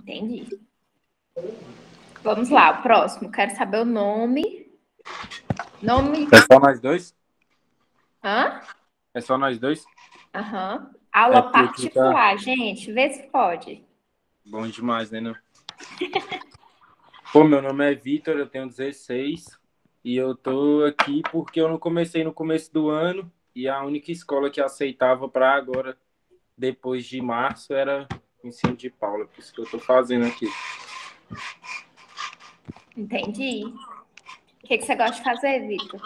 Entendi. Vamos lá, o próximo. Quero saber o nome. Nome. É só nós dois? Hã? É só nós dois? Aham. Aula porque aqui tá particular, gente. Vê se pode. bom demais, né, não? Pô, meu nome é Vitor, eu tenho 16 e eu tô aqui porque eu não comecei no começo do ano e a única escola que aceitava para agora, depois de março, era o ensino de Paula. Por isso que eu tô fazendo aqui. Entendi. O que você gosta de fazer, Vitor?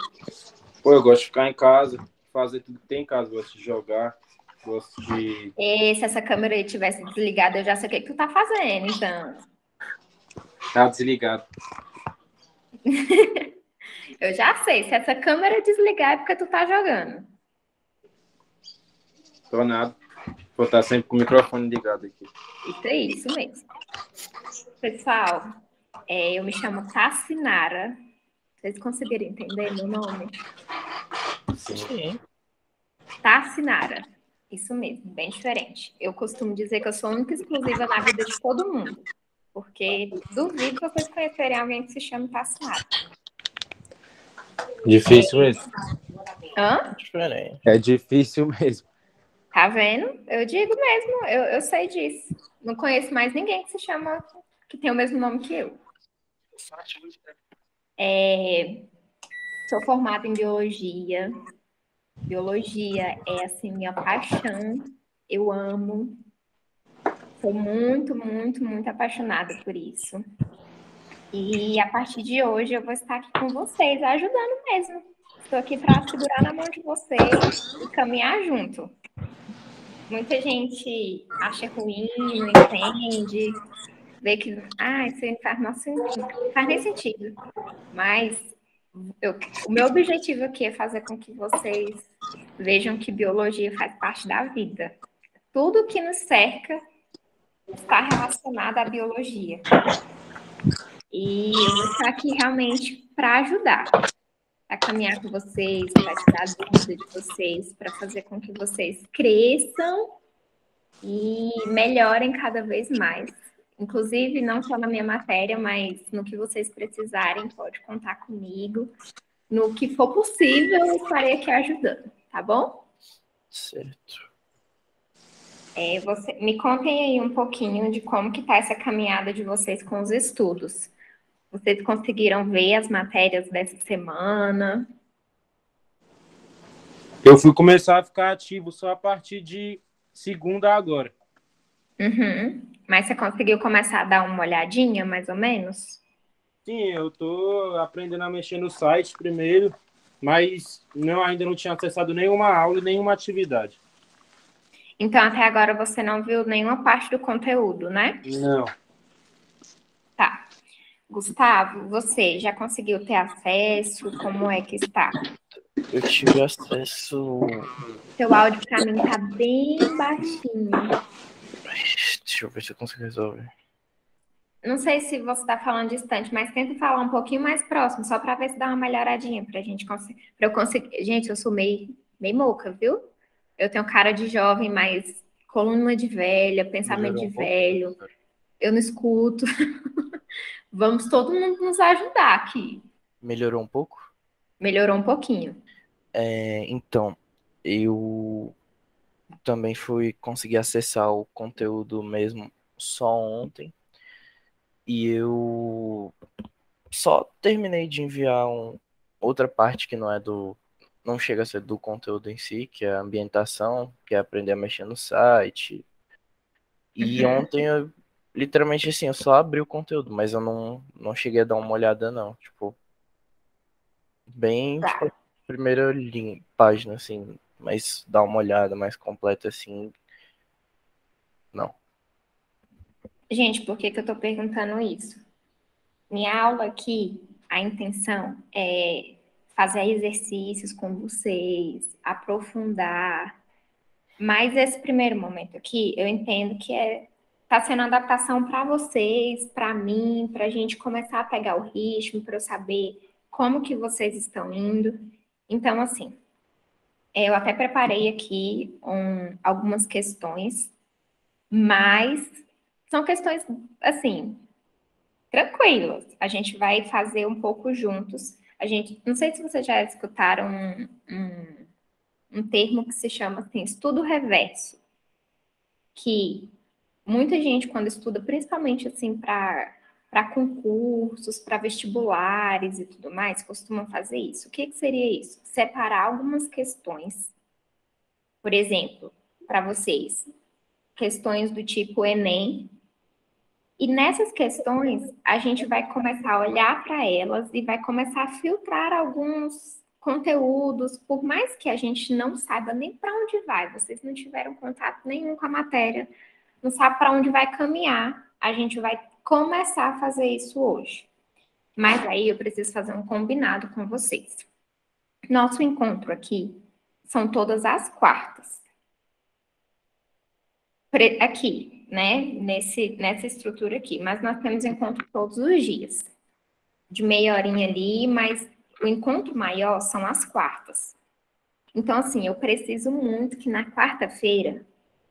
Pô, eu gosto de ficar em casa, fazer tudo que tem em casa. Gosto de jogar, gosto de... E se essa câmera aí tivesse desligada, eu já sei o que tu tá fazendo, então. Tá desligado. Eu já sei. Se essa câmera desligar, é porque tu tá jogando. Tô nada. Vou estar sempre com o microfone ligado aqui. Isso mesmo. Pessoal, eu me chamo Tassinara. Vocês conseguiram entender meu nome? Sim. Tassinara. Isso mesmo, bem diferente. Eu costumo dizer que eu sou única e exclusiva na vida de todo mundo. Porque duvido vocês conhecerem alguém que se chame Tassinara. Difícil mesmo. Hã? Diferente. É difícil mesmo. Tá vendo? Eu digo mesmo, eu sei disso. Não conheço mais ninguém que se chama, que tem o mesmo nome que eu. Sou formada em biologia. Biologia é, assim, minha paixão. Eu amo. Sou muito, muito, muito apaixonada por isso. E a partir de hoje eu vou estar aqui com vocês, ajudando mesmo. Estou aqui para segurar na mão de vocês e caminhar junto. Muita gente acha ruim, não entende, vê que isso aí não faz nem sentido. Mas o meu objetivo aqui é fazer com que vocês vejam que biologia faz parte da vida. Tudo que nos cerca está relacionado à biologia. E eu vou estar aqui realmente para ajudar, para caminhar com vocês, para tirar a dúvida de vocês, para fazer com que vocês cresçam e melhorem cada vez mais. Inclusive, não só na minha matéria, mas no que vocês precisarem, pode contar comigo. No que for possível, eu estarei aqui ajudando, tá bom? Certo. Me contem aí um pouquinho de como que está essa caminhada de vocês com os estudos. Vocês conseguiram ver as matérias dessa semana? Eu fui começar a ficar ativo só a partir de segunda agora. Uhum. Mas você conseguiu começar a dar uma olhadinha, mais ou menos? Sim, eu tô aprendendo a mexer no site primeiro, mas ainda não tinha acessado nenhuma aula e nenhuma atividade. Então, até agora você não viu nenhuma parte do conteúdo, né? Não. Tá. Gustavo, você já conseguiu ter acesso? Como é que está? Eu tive acesso. Seu áudio para mim tá bem baixinho. Deixa eu ver se eu consigo resolver. Não sei se você está falando distante, mas tenta falar um pouquinho mais próximo, só para ver se dá uma melhoradinha para a gente conseguir. Para eu conseguir. Gente, eu sou meio moca, viu? Eu tenho cara de jovem, mas coluna de velha, pensamento de velho. Eu não escuto. Vamos todo mundo nos ajudar aqui. Melhorou um pouco? Melhorou um pouquinho. Então, eu também fui conseguir acessar o conteúdo mesmo só ontem. E eu só terminei de enviar outra parte que não chega a ser do conteúdo em si, que é a ambientação, que é aprender a mexer no site. E ontem eu literalmente assim, eu só abri o conteúdo, mas eu não cheguei a dar uma olhada não, tipo, bem, tipo, a primeira página assim, mas dar uma olhada mais completa assim, não. Gente, por que eu tô perguntando isso? Minha aula aqui, a intenção é fazer exercícios com vocês, aprofundar. Mas esse primeiro momento aqui, eu entendo que tá sendo adaptação para vocês, para mim, para a gente começar a pegar o ritmo, para eu saber como que vocês estão indo. Então, assim, eu até preparei aqui algumas questões, mas São questões, assim, tranquilas. A gente vai fazer um pouco juntos. Não sei se vocês já escutaram um termo que se chama assim, estudo reverso, que muita gente, quando estuda, principalmente assim, para concursos, para vestibulares e tudo mais, costuma fazer isso. O que seria isso? Separar algumas questões, por exemplo, para vocês, questões do tipo Enem, e nessas questões, a gente vai começar a olhar para elas e vai começar a filtrar alguns conteúdos, por mais que a gente não saiba nem para onde vai, vocês não tiveram contato nenhum com a matéria, não sabe para onde vai caminhar, a gente vai começar a fazer isso hoje. Mas aí eu preciso fazer um combinado com vocês. Nosso encontro aqui são todas as quartas. Aqui, né? Nessa estrutura aqui. Mas nós temos encontro todos os dias. De meia horinha ali, mas o encontro maior são as quartas. Então, assim, eu preciso muito que na quarta-feira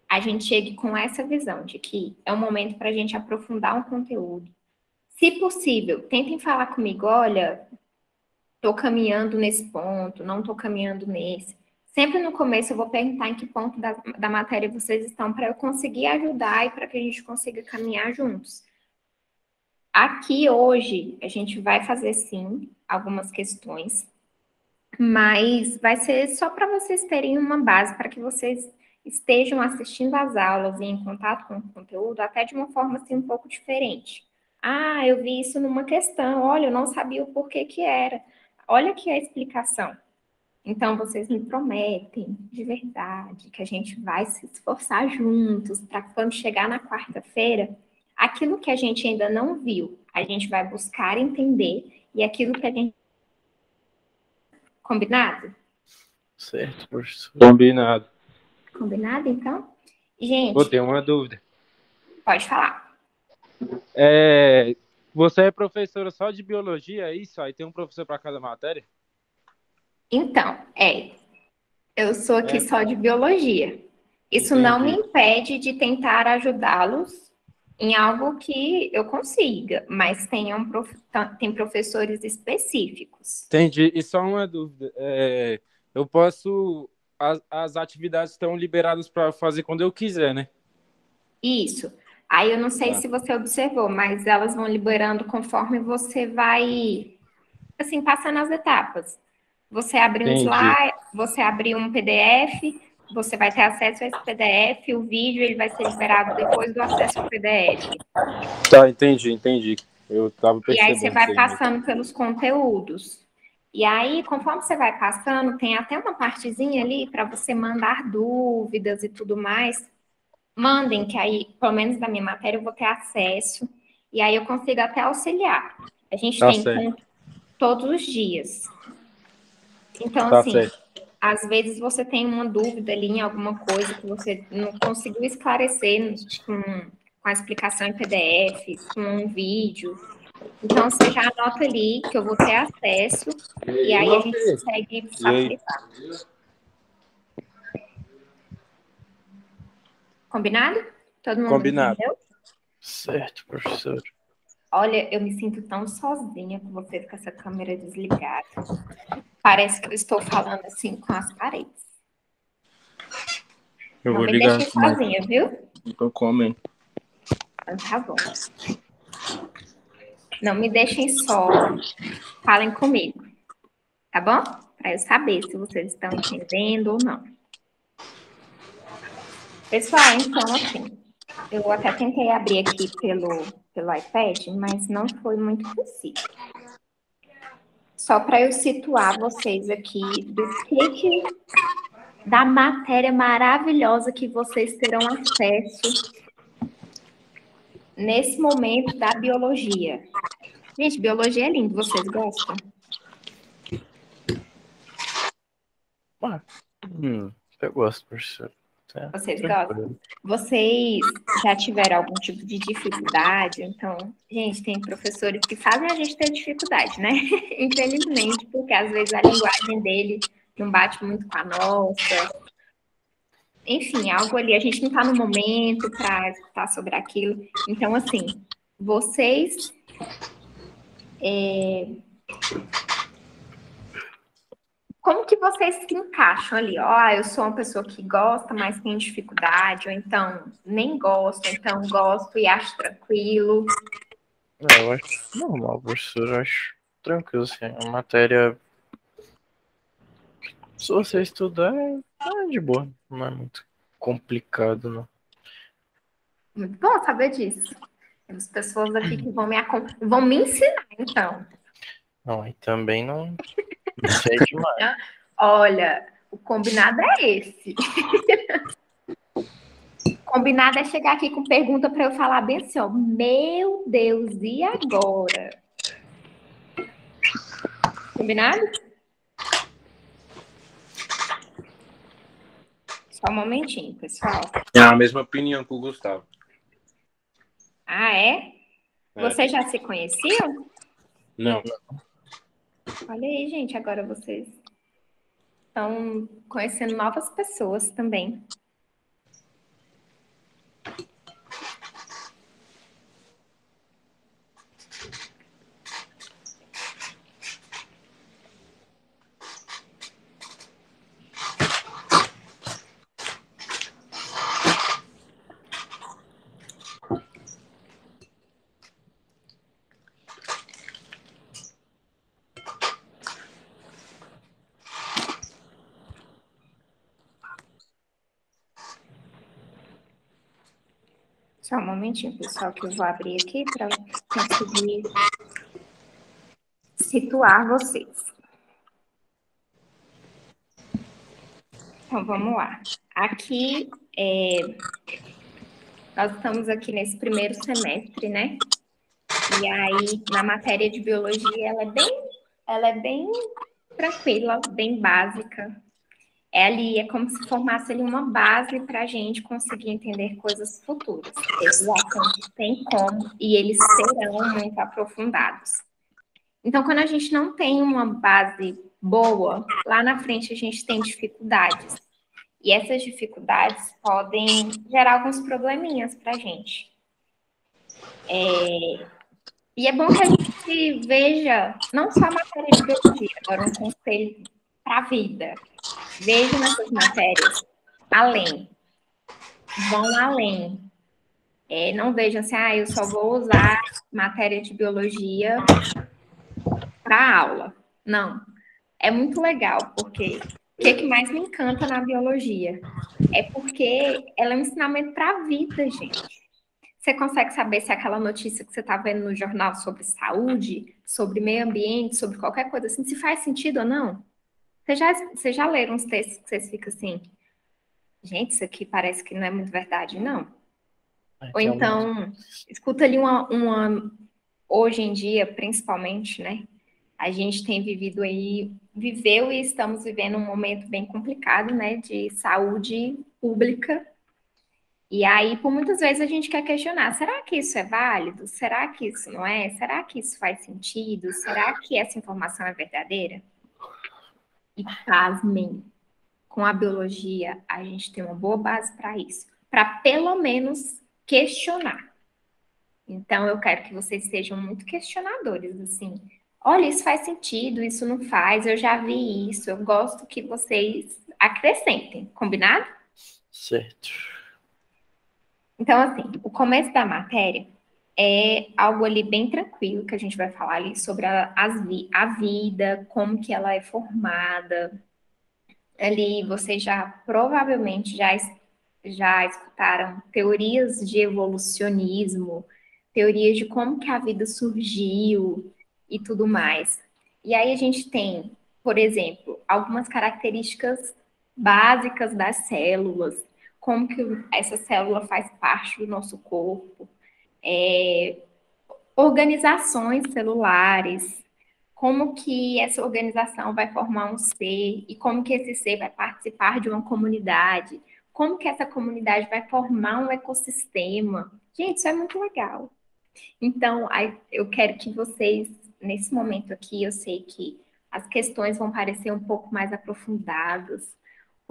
a gente chegue com essa visão de que é um momento para a gente aprofundar um conteúdo. Se possível, tentem falar comigo, olha, estou caminhando nesse ponto, não estou caminhando nesse. Sempre no começo eu vou perguntar em que ponto da matéria vocês estão para eu conseguir ajudar e para que a gente consiga caminhar juntos. Aqui hoje a gente vai fazer sim algumas questões, mas vai ser só para vocês terem uma base para que vocês estejam assistindo às aulas e em contato com o conteúdo até de uma forma assim um pouco diferente. Ah, eu vi isso numa questão, olha, eu não sabia o porquê que era. Olha aqui a explicação. Então, vocês me prometem, de verdade, que a gente vai se esforçar juntos para quando chegar na quarta-feira, aquilo que a gente ainda não viu, a gente vai buscar entender, e aquilo que a gente... Combinado? Certo, professor. Combinado. Combinado, então? Vou Gente, ter uma dúvida. pode falar. Você é professora só de biologia, é isso? Aí tem um professor para cada matéria? Então, eu sou aqui só de biologia. Isso não me Entendi. impede de tentar ajudá-los em algo que eu consiga, mas tem professores específicos. Entendi. E só uma dúvida. Eu posso. As atividades estão liberadas para fazer quando eu quiser, né? Isso. Aí eu não sei Tá. se você observou, mas elas vão liberando conforme você vai, assim, passando as etapas. Você abrir um Entendi. slide, você abrir um PDF, você vai ter acesso a esse PDF, o vídeo ele vai ser liberado depois do acesso ao PDF. Tá, entendi. Eu tava E aí você percebendo isso vai aí mesmo. passando pelos conteúdos. E aí, conforme você vai passando, tem até uma partezinha ali para você mandar dúvidas e tudo mais. Mandem, que aí, pelo menos da minha matéria, eu vou ter acesso. E aí eu consigo até auxiliar. A gente Tá tem certo. encontro todos os dias. Então, Tá assim, certo. às vezes você tem uma dúvida ali em alguma coisa que você não conseguiu esclarecer com a explicação em PDF, com um vídeo. Então, você já anota ali que eu vou ter acesso e aí a gente consegue E aí? facilitar. Combinado? Todo mundo Combinado. entendeu? Certo, professor. Olha, eu me sinto tão sozinha com vocês com essa câmera desligada. Parece que eu estou falando assim com as paredes. Eu Não vou me ligar deixem aqui, mas sozinha, viu? não tô comendo. Então tá bom. Não me deixem só. Falem comigo. Tá bom? Para eu saber se vocês estão entendendo ou não. Pessoal, então, assim, eu até tentei abrir aqui pelo iPad, mas não foi muito possível. Só para eu situar vocês aqui da matéria maravilhosa que vocês terão acesso nesse momento da biologia. Gente, biologia é lindo, vocês gostam? Eu gosto, professor. Vocês gostam? Vocês já tiveram algum tipo de dificuldade? Então, gente, tem professores que fazem a gente ter dificuldade, né? Infelizmente, porque às vezes a linguagem dele não bate muito com a nossa. enfim, algo ali, a gente não está no momento para escutar sobre aquilo. Então, assim, vocês como que vocês se encaixam ali? Ó, eu sou uma pessoa que gosta, mas tem dificuldade, ou então nem gosto, ou então gosto e acho tranquilo. Eu acho normal, professor. Eu acho tranquilo, assim. A matéria, se você estudar, é de boa. Não é muito complicado, não. Muito bom saber disso. Temos pessoas aqui que vão me ensinar, então. Não, e também não sei demais. Olha, o combinado é esse. Combinado é chegar aqui com pergunta para eu falar bem assim, ó. Meu Deus, e agora? Combinado? Só um momentinho, pessoal. É a mesma opinião que o Gustavo. Ah, é? É. Vocês já se conheciam? Não. Olha aí, gente, agora vocês estão conhecendo novas pessoas também. Só um momentinho, pessoal, que eu vou abrir aqui para conseguir situar vocês. Então, vamos lá. Aqui, nós estamos aqui nesse primeiro semestre, né? E aí, na matéria de biologia, ela é bem tranquila, bem básica. É como se formasse ali uma base para a gente conseguir entender coisas futuras. Esses assuntos têm como e eles serão muito aprofundados. Então, quando a gente não tem uma base boa, lá na frente a gente tem dificuldades. E essas dificuldades podem gerar alguns probleminhas para a gente. E é bom que a gente veja, não só a matéria de biologia, agora um conselho para a vida. Veja nessas matérias além. Vão além. Não vejam assim, eu só vou usar matéria de biologia para aula. Não. É muito legal, porque o que mais me encanta na biologia? É porque ela é um ensinamento para a vida, gente. Você consegue saber se aquela notícia que você está vendo no jornal sobre saúde, sobre meio ambiente, sobre qualquer coisa assim, se faz sentido ou não? Vocês já leram uns textos que vocês ficam assim, gente, isso aqui parece que não é muito verdade, não. Ou Tem então, escuta ali hoje em dia, principalmente, né? A gente tem viveu e estamos vivendo um momento bem complicado, né? De saúde pública. E aí, por muitas vezes, a gente quer questionar: será que isso é válido? Será que isso não é? Será que isso faz sentido? Será que essa informação é verdadeira? E pasmem, com a biologia, a gente tem uma boa base para isso, para pelo menos questionar. Então, eu quero que vocês sejam muito questionadores, assim. Olha, isso faz sentido, isso não faz, eu já vi isso, eu gosto que vocês acrescentem, combinado? certo. Então, assim, o começo da matéria é algo ali bem tranquilo, que a gente vai falar ali sobre a vida, como que ela é formada. Ali vocês já provavelmente já escutaram teorias de evolucionismo, teorias de como que a vida surgiu e tudo mais. E aí a gente tem, por exemplo, algumas características básicas das células, como que essa célula faz parte do nosso corpo, organizações celulares, como que essa organização vai formar um ser e como que esse ser vai participar de uma comunidade, como que essa comunidade vai formar um ecossistema. Gente, isso é muito legal. Então, eu quero que vocês, nesse momento aqui, eu sei que as questões vão parecer um pouco mais aprofundadas,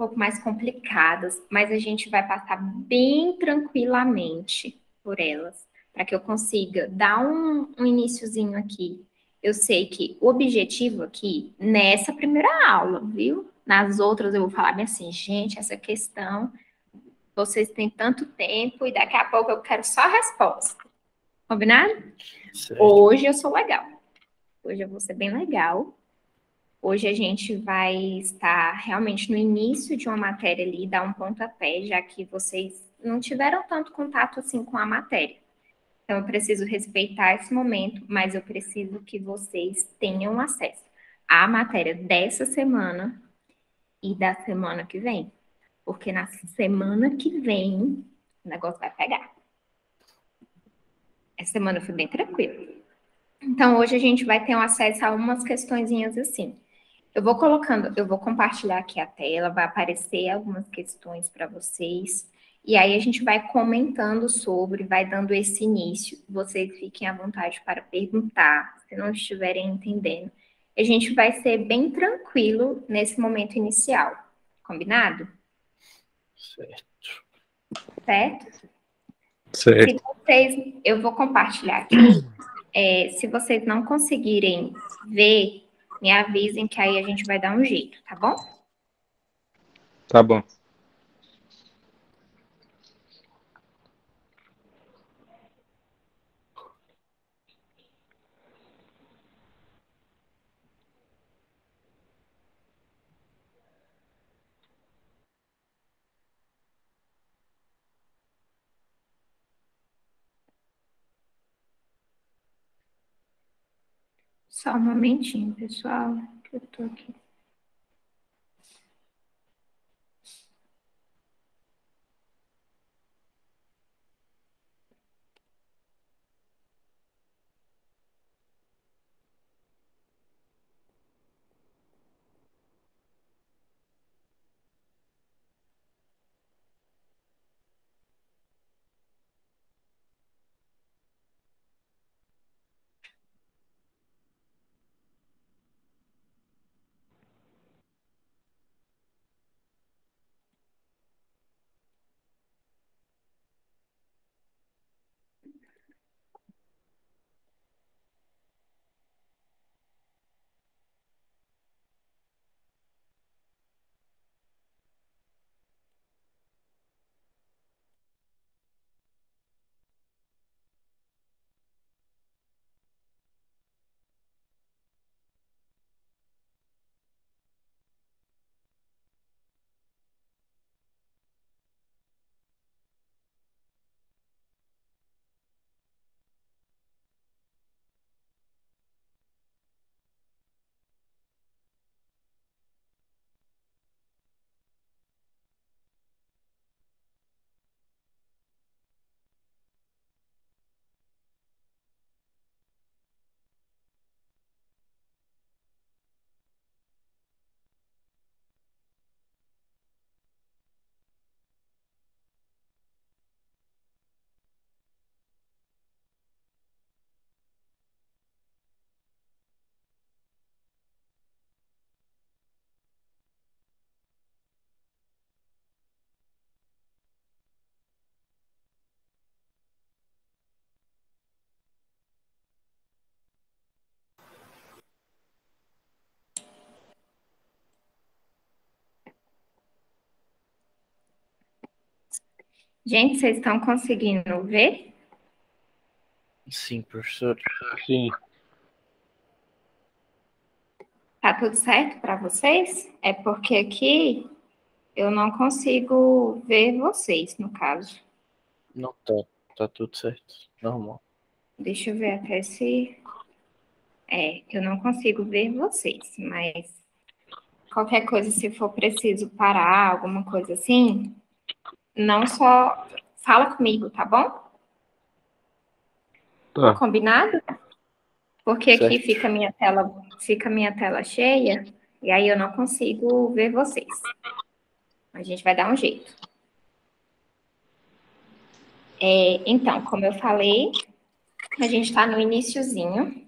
pouco mais complicadas, mas a gente vai passar bem tranquilamente por elas, para que eu consiga dar um iniciozinho aqui. Eu sei que o objetivo aqui, nessa primeira aula, viu? Nas outras eu vou falar bem assim, gente, essa questão, vocês têm tanto tempo e daqui a pouco eu quero só a resposta. Combinado? Certo. Hoje eu sou legal. Hoje eu vou ser bem legal. Hoje a gente vai estar realmente no início de uma matéria ali, dar um pontapé, já que vocês não tiveram tanto contato assim com a matéria. Então eu preciso respeitar esse momento, mas eu preciso que vocês tenham acesso à matéria dessa semana e da semana que vem. Porque na semana que vem o negócio vai pegar. Essa semana foi bem tranquila. Então hoje a gente vai ter um acesso a umas questõezinhas assim. Eu vou colocando, eu vou compartilhar aqui a tela, vai aparecer algumas questões para vocês. E aí a gente vai comentando sobre, vai dando esse início. Vocês fiquem à vontade para perguntar, se não estiverem entendendo. A gente vai ser bem tranquilo nesse momento inicial. Combinado? Certo. Certo? Certo. Se vocês, eu vou compartilhar aqui. Se vocês não conseguirem ver, me avisem que aí a gente vai dar um jeito, tá bom? Tá bom. Só um momentinho, pessoal, que eu tô aqui. Gente, vocês estão conseguindo ver? Sim, professor. Sim. Tá tudo certo para vocês? É porque aqui eu não consigo ver vocês, no caso. Não tá. Tá tudo certo. Normal. Deixa eu ver até se... eu não consigo ver vocês, mas qualquer coisa, se for preciso parar, alguma coisa assim, não só fala comigo, tá bom? Tá. Combinado? Porque aqui Certo. fica minha tela cheia e aí eu não consigo ver vocês. A gente vai dar um jeito. Então, como eu falei, a gente está no iniciozinho.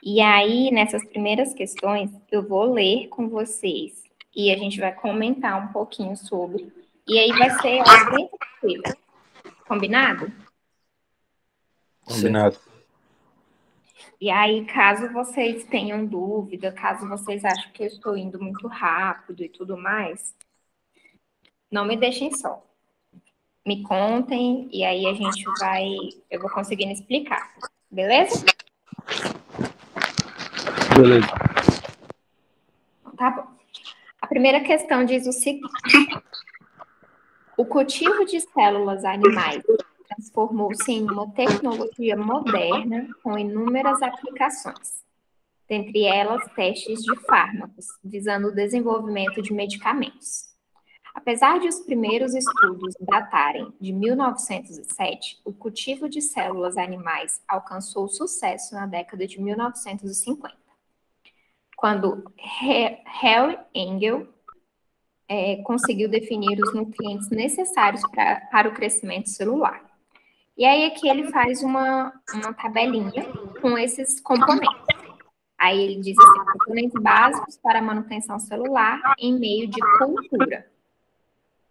E aí, nessas primeiras questões, eu vou ler com vocês e a gente vai comentar um pouquinho sobre. E aí vai ser algo bem tranquilo. Combinado? Combinado. E aí, caso vocês tenham dúvida, caso vocês achem que eu estou indo muito rápido e tudo mais, não me deixem só. Me contem e aí eu vou conseguindo explicar. Beleza? Beleza. Tá bom. A primeira questão diz o seguinte: o cultivo de células animais transformou-se em uma tecnologia moderna com inúmeras aplicações, dentre elas testes de fármacos, visando o desenvolvimento de medicamentos. Apesar de os primeiros estudos datarem de 1907, o cultivo de células animais alcançou sucesso na década de 1950, quando Harry Engel conseguiu definir os nutrientes necessários para o crescimento celular. E aí aqui ele faz uma tabelinha com esses componentes. Aí ele diz assim, componentes básicos para a manutenção celular em meio de cultura.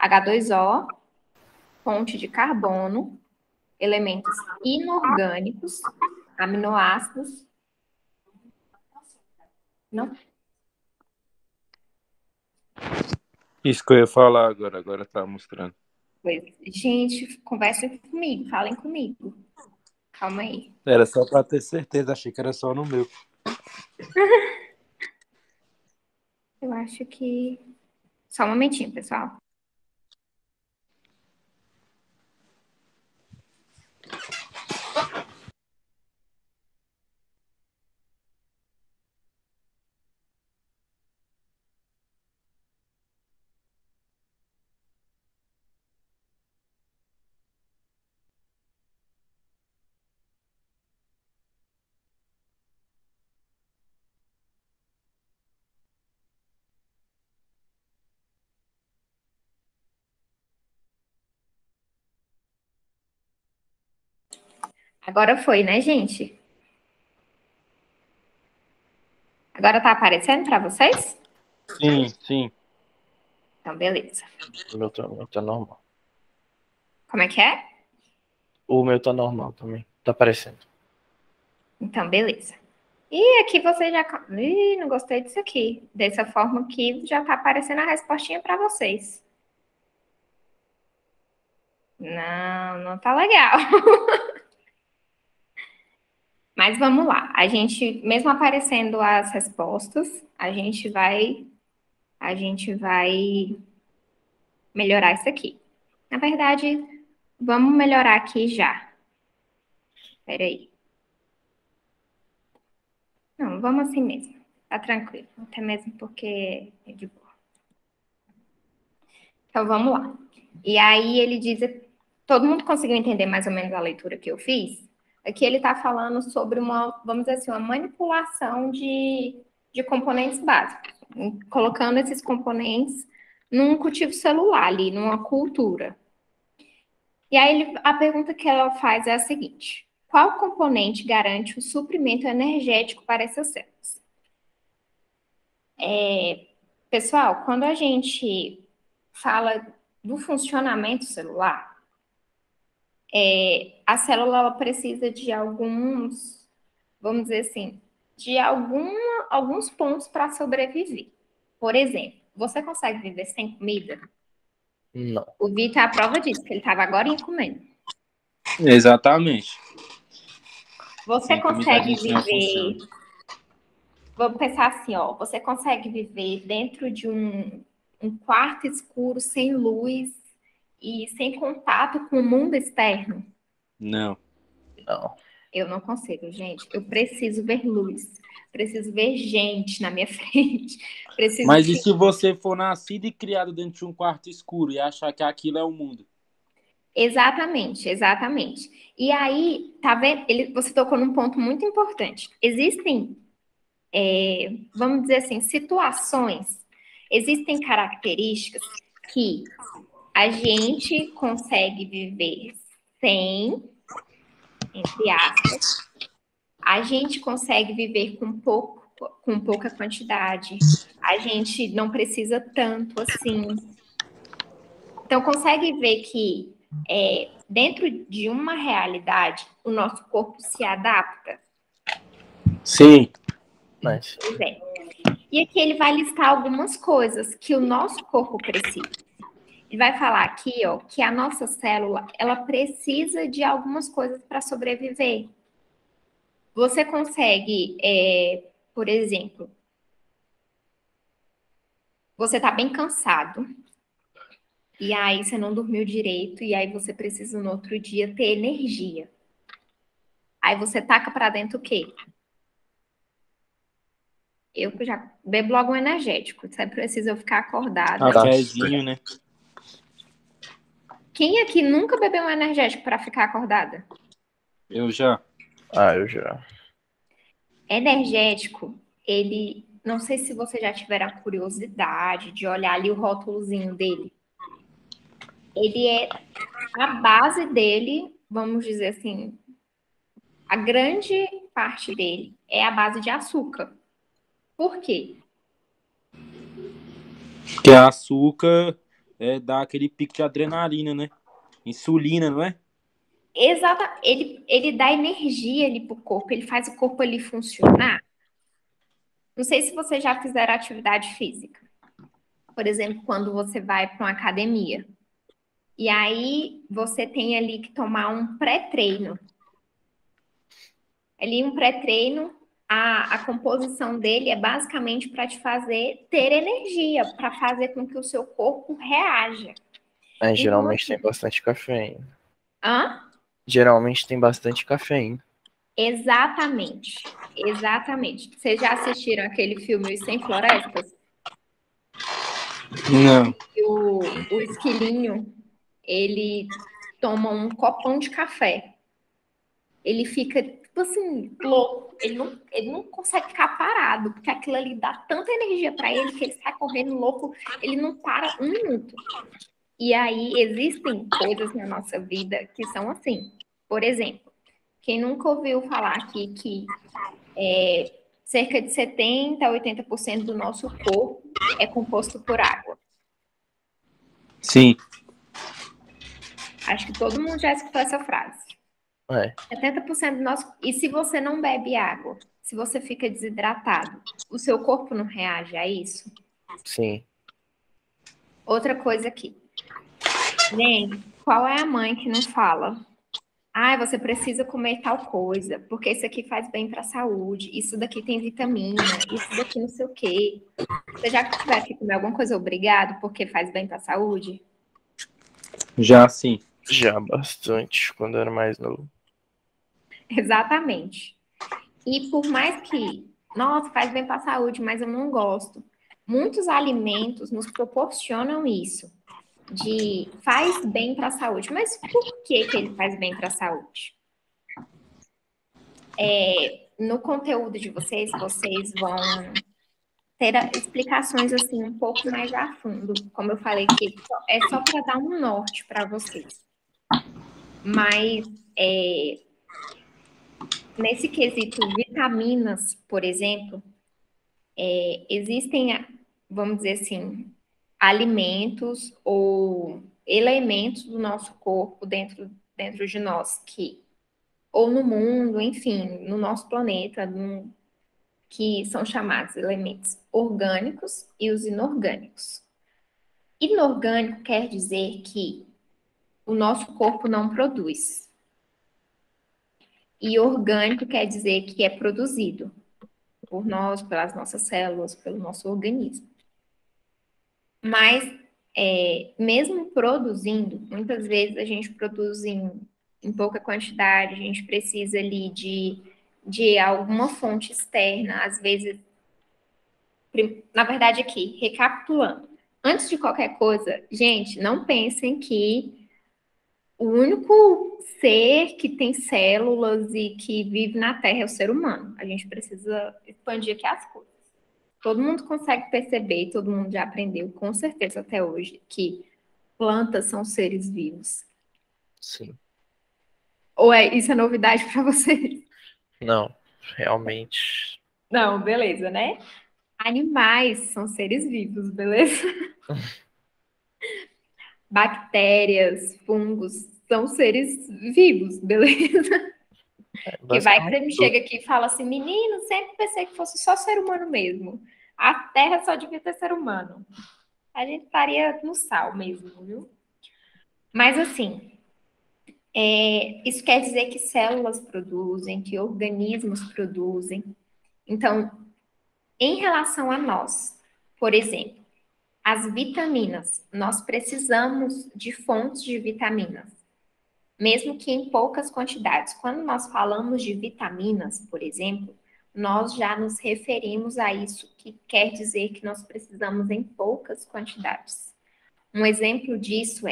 H2O, fonte de carbono, elementos inorgânicos, aminoácidos. Não? Isso que eu ia falar agora tá mostrando. Pois, gente, conversem comigo, falem comigo. Calma aí. Era só pra ter certeza, achei que era só no meu. Eu acho que... Só um momentinho, pessoal. Agora foi, né, gente? Agora tá aparecendo para vocês? Sim. Então, beleza. O meu tá normal. Como é que é? O meu tá normal também. Tá aparecendo. Então, beleza. E aqui você já... Ih, não gostei disso aqui. Dessa forma que já tá aparecendo a respostinha para vocês. Não tá legal. Mas vamos lá. A gente, mesmo aparecendo as respostas, a gente vai melhorar isso aqui. Na verdade, vamos melhorar aqui já. Espera aí. Não, vamos assim mesmo. Tá tranquilo. Até mesmo porque é de boa. Então, vamos lá. E aí ele diz... Todo mundo conseguiu entender mais ou menos a leitura que eu fiz? Aqui ele está falando sobre vamos dizer assim, uma manipulação de componentes básicos, colocando esses componentes num cultivo celular ali, numa cultura. E aí a pergunta que ela faz é a seguinte: qual componente garante o suprimento energético para essas células? Pessoal, quando a gente fala do funcionamento celular, a célula ela precisa de alguns, vamos dizer assim, de alguns pontos para sobreviver. Por exemplo, você consegue viver sem comida? Não. O Vitor é a prova disso, que ele estava agora comendo. Exatamente. Você Sem comida a consegue gente não viver... funciona. Vamos pensar assim, ó. Você consegue viver dentro de um quarto escuro, sem luz e sem contato com o mundo externo? Não. Eu não consigo, gente. Eu preciso ver luz. Preciso ver gente na minha frente. Mas e se você for nascido e criado dentro de um quarto escuro e achar que aquilo é o mundo? Exatamente. E aí, tá vendo? Você tocou num ponto muito importante. Existem, vamos dizer assim, situações, existem características que a gente consegue viver sem, entre aspas, a gente consegue viver com pouca quantidade, a gente não precisa tanto assim. Então, consegue ver que dentro de uma realidade, o nosso corpo se adapta? Sim. Mas, Pois é. E aqui ele vai listar algumas coisas que o nosso corpo precisa. Ele vai falar aqui, ó, que a nossa célula, ela precisa de algumas coisas para sobreviver. Você consegue, por exemplo, você está bem cansado, e aí você não dormiu direito, e aí você precisa no outro dia ter energia. Aí você taca para dentro o quê? Eu que já bebo logo um energético, você precisa eu ficar acordada. Cafézinho, né? Quem aqui nunca bebeu um energético para ficar acordada? Eu já. eu já. Energético, ele, não sei se você já tiver a curiosidade de olhar ali o rótulozinho dele. Ele é a base dele, vamos dizer assim, a grande parte dele é a base de açúcar. Por quê? Que açúcar dá aquele pico de adrenalina, né? Insulina, não é? Exata, ele dá energia ali pro corpo, ele faz o corpo ali funcionar. Não sei se você já fizeram atividade física. Por exemplo, quando você vai para uma academia. E aí você tem ali que tomar um pré-treino. Ali um pré-treino, a composição dele é basicamente para te fazer ter energia, para fazer com que o seu corpo reaja. Então, Geralmente assim, tem bastante cafeína. hã? Geralmente tem bastante cafeína. Exatamente. Exatamente. Vocês já assistiram aquele filme Os 100 Florestas? Não. E o esquilinho, ele toma um copão de café. Ele fica, tipo assim, louco. Ele não consegue ficar parado, porque aquilo ali dá tanta energia para ele que ele sai correndo louco, ele não para um minuto. E aí existem coisas na nossa vida que são assim. Por exemplo, quem nunca ouviu falar aqui que cerca de 70 a 80% do nosso corpo é composto por água? Sim. Acho que todo mundo já escutou essa frase. É, 70% do nosso. E se você não bebe água, se você fica desidratado, o seu corpo não reage a isso? sim. Outra coisa aqui. Gente, qual é a mãe que não fala? Ah, você precisa comer tal coisa, porque isso aqui faz bem para a saúde, isso daqui tem vitamina, isso daqui não sei o quê. Você já tiver que comer alguma coisa obrigado porque faz bem para a saúde? Já sim. Já bastante quando eu era mais novo. Exatamente. E por mais que, nossa, faz bem para a saúde, mas eu não gosto. Muitos alimentos nos proporcionam isso, de faz bem para a saúde. Mas por que que ele faz bem para a saúde? No conteúdo de vocês, vocês vão ter explicações assim um pouco mais a fundo. Como eu falei que é só para dar um norte para vocês. Mas nesse quesito vitaminas, por exemplo, existem, vamos dizer assim, alimentos ou elementos do nosso corpo dentro de nós que, ou no mundo, enfim, no nosso planeta, que são chamados elementos orgânicos e os inorgânicos. Inorgânico quer dizer que o nosso corpo não produz. E orgânico quer dizer que é produzido por nós, pelas nossas células, pelo nosso organismo. Mas, mesmo produzindo, muitas vezes a gente produz em pouca quantidade, a gente precisa ali de alguma fonte externa, às vezes, na verdade aqui, recapitulando. Antes de qualquer coisa, gente, não pensem que o único ser que tem células e que vive na Terra é o ser humano. A gente precisa expandir aqui as coisas. Todo mundo consegue perceber, todo mundo já aprendeu, com certeza até hoje, que plantas são seres vivos. Sim. Ou isso é novidade para vocês? Não, realmente. Não, beleza, né? Animais são seres vivos, beleza? Bactérias, fungos são seres vivos, beleza? Que vai que Basicamente você me tudo. chega aqui e fala assim, menino, sempre pensei que fosse só ser humano mesmo. A Terra só devia ter ser humano. A gente estaria no sal mesmo, viu? Mas assim, isso quer dizer que células produzem, que organismos produzem. Então, em relação a nós, por exemplo, as vitaminas, nós precisamos de fontes de vitaminas, mesmo que em poucas quantidades. Quando nós falamos de vitaminas, por exemplo, nós já nos referimos a isso, que quer dizer que nós precisamos em poucas quantidades. Um exemplo disso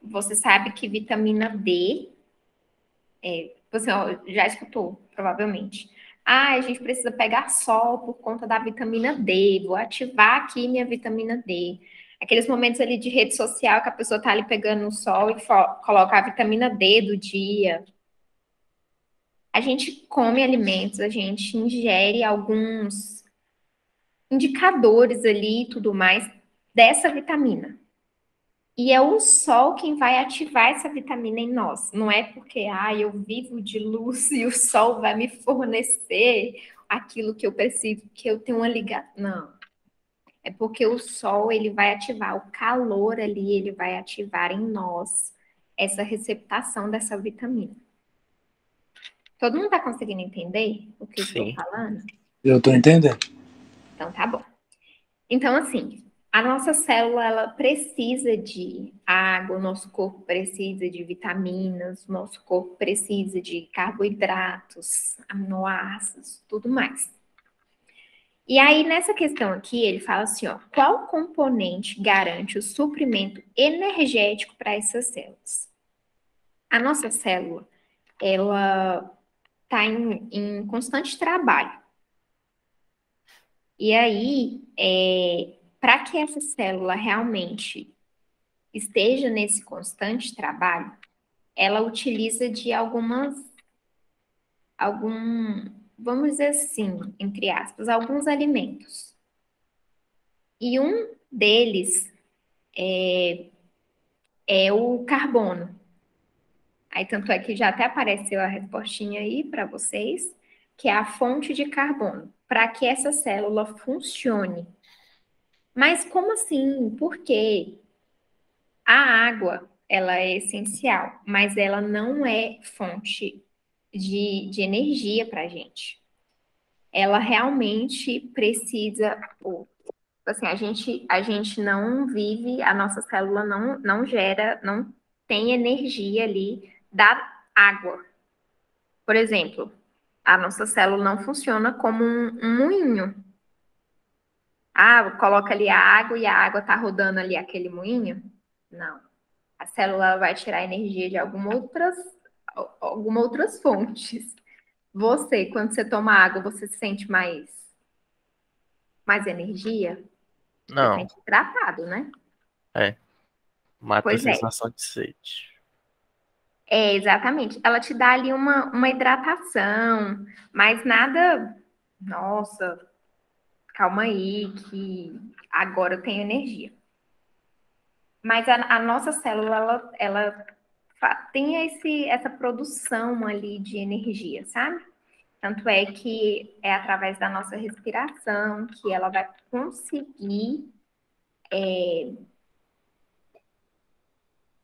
você sabe que vitamina D, você já escutou, provavelmente. Ah, a gente precisa pegar sol por conta da vitamina D, vou ativar aqui minha vitamina D. Aqueles momentos ali de rede social que a pessoa tá ali pegando o sol e coloca a vitamina D do dia. A gente come alimentos, a gente ingere alguns indicadores ali e tudo mais dessa vitamina. E é o sol quem vai ativar essa vitamina em nós. Não é porque eu vivo de luz e o sol vai me fornecer aquilo que eu preciso, que eu tenho uma ligação. Não. É porque o sol ele vai ativar o calor ali, ele vai ativar em nós essa receptação dessa vitamina. Todo mundo está conseguindo entender o que eu estou Sim. falando? Eu tô entendendo. Então tá bom. Então, assim, a nossa célula, ela precisa de água, o nosso corpo precisa de vitaminas, o nosso corpo precisa de carboidratos, aminoácidos, tudo mais. E aí, nessa questão aqui, ele fala assim, ó, qual componente garante o suprimento energético para essas células? A nossa célula, ela está em constante trabalho. E aí, para que essa célula realmente esteja nesse constante trabalho, ela utiliza de vamos dizer assim, entre aspas, alguns alimentos. E um deles é o carbono. Aí, tanto é que já até apareceu a respostinha aí para vocês, que é a fonte de carbono, para que essa célula funcione. Mas como assim? Por quê? A água, ela é essencial, mas ela não é fonte de energia para a gente. Ela realmente precisa, assim, a gente não vive, a nossa célula não gera, não tem energia ali da água. Por exemplo, a nossa célula não funciona como um moinho. Ah, coloca ali a água e a água está rodando ali aquele moinho? Não. A célula vai tirar energia de algumas outras fontes. Você, quando você toma água, você sente mais energia? Você Não, sente hidratado, né? é. Mata a Pois é. sensação de sede. Exatamente. Ela te dá ali uma hidratação, mas nada. Nossa, calma aí, que agora eu tenho energia. Mas a nossa célula, ela tem essa produção ali de energia, sabe? Tanto é que é através da nossa respiração que ela vai conseguir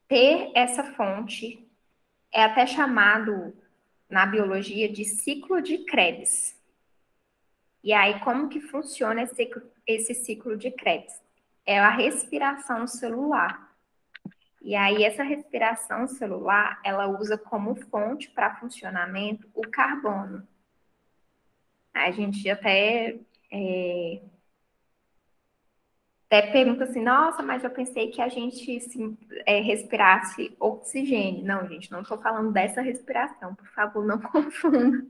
ter essa fonte. É até chamado na biologia de ciclo de Krebs. E aí, como que funciona esse ciclo de Krebs? É a respiração celular. E aí, essa respiração celular, ela usa como fonte para funcionamento o carbono. A gente até pergunta assim, nossa, mas eu pensei que a gente respirasse oxigênio. Não, gente, não estou falando dessa respiração, por favor, não confunda.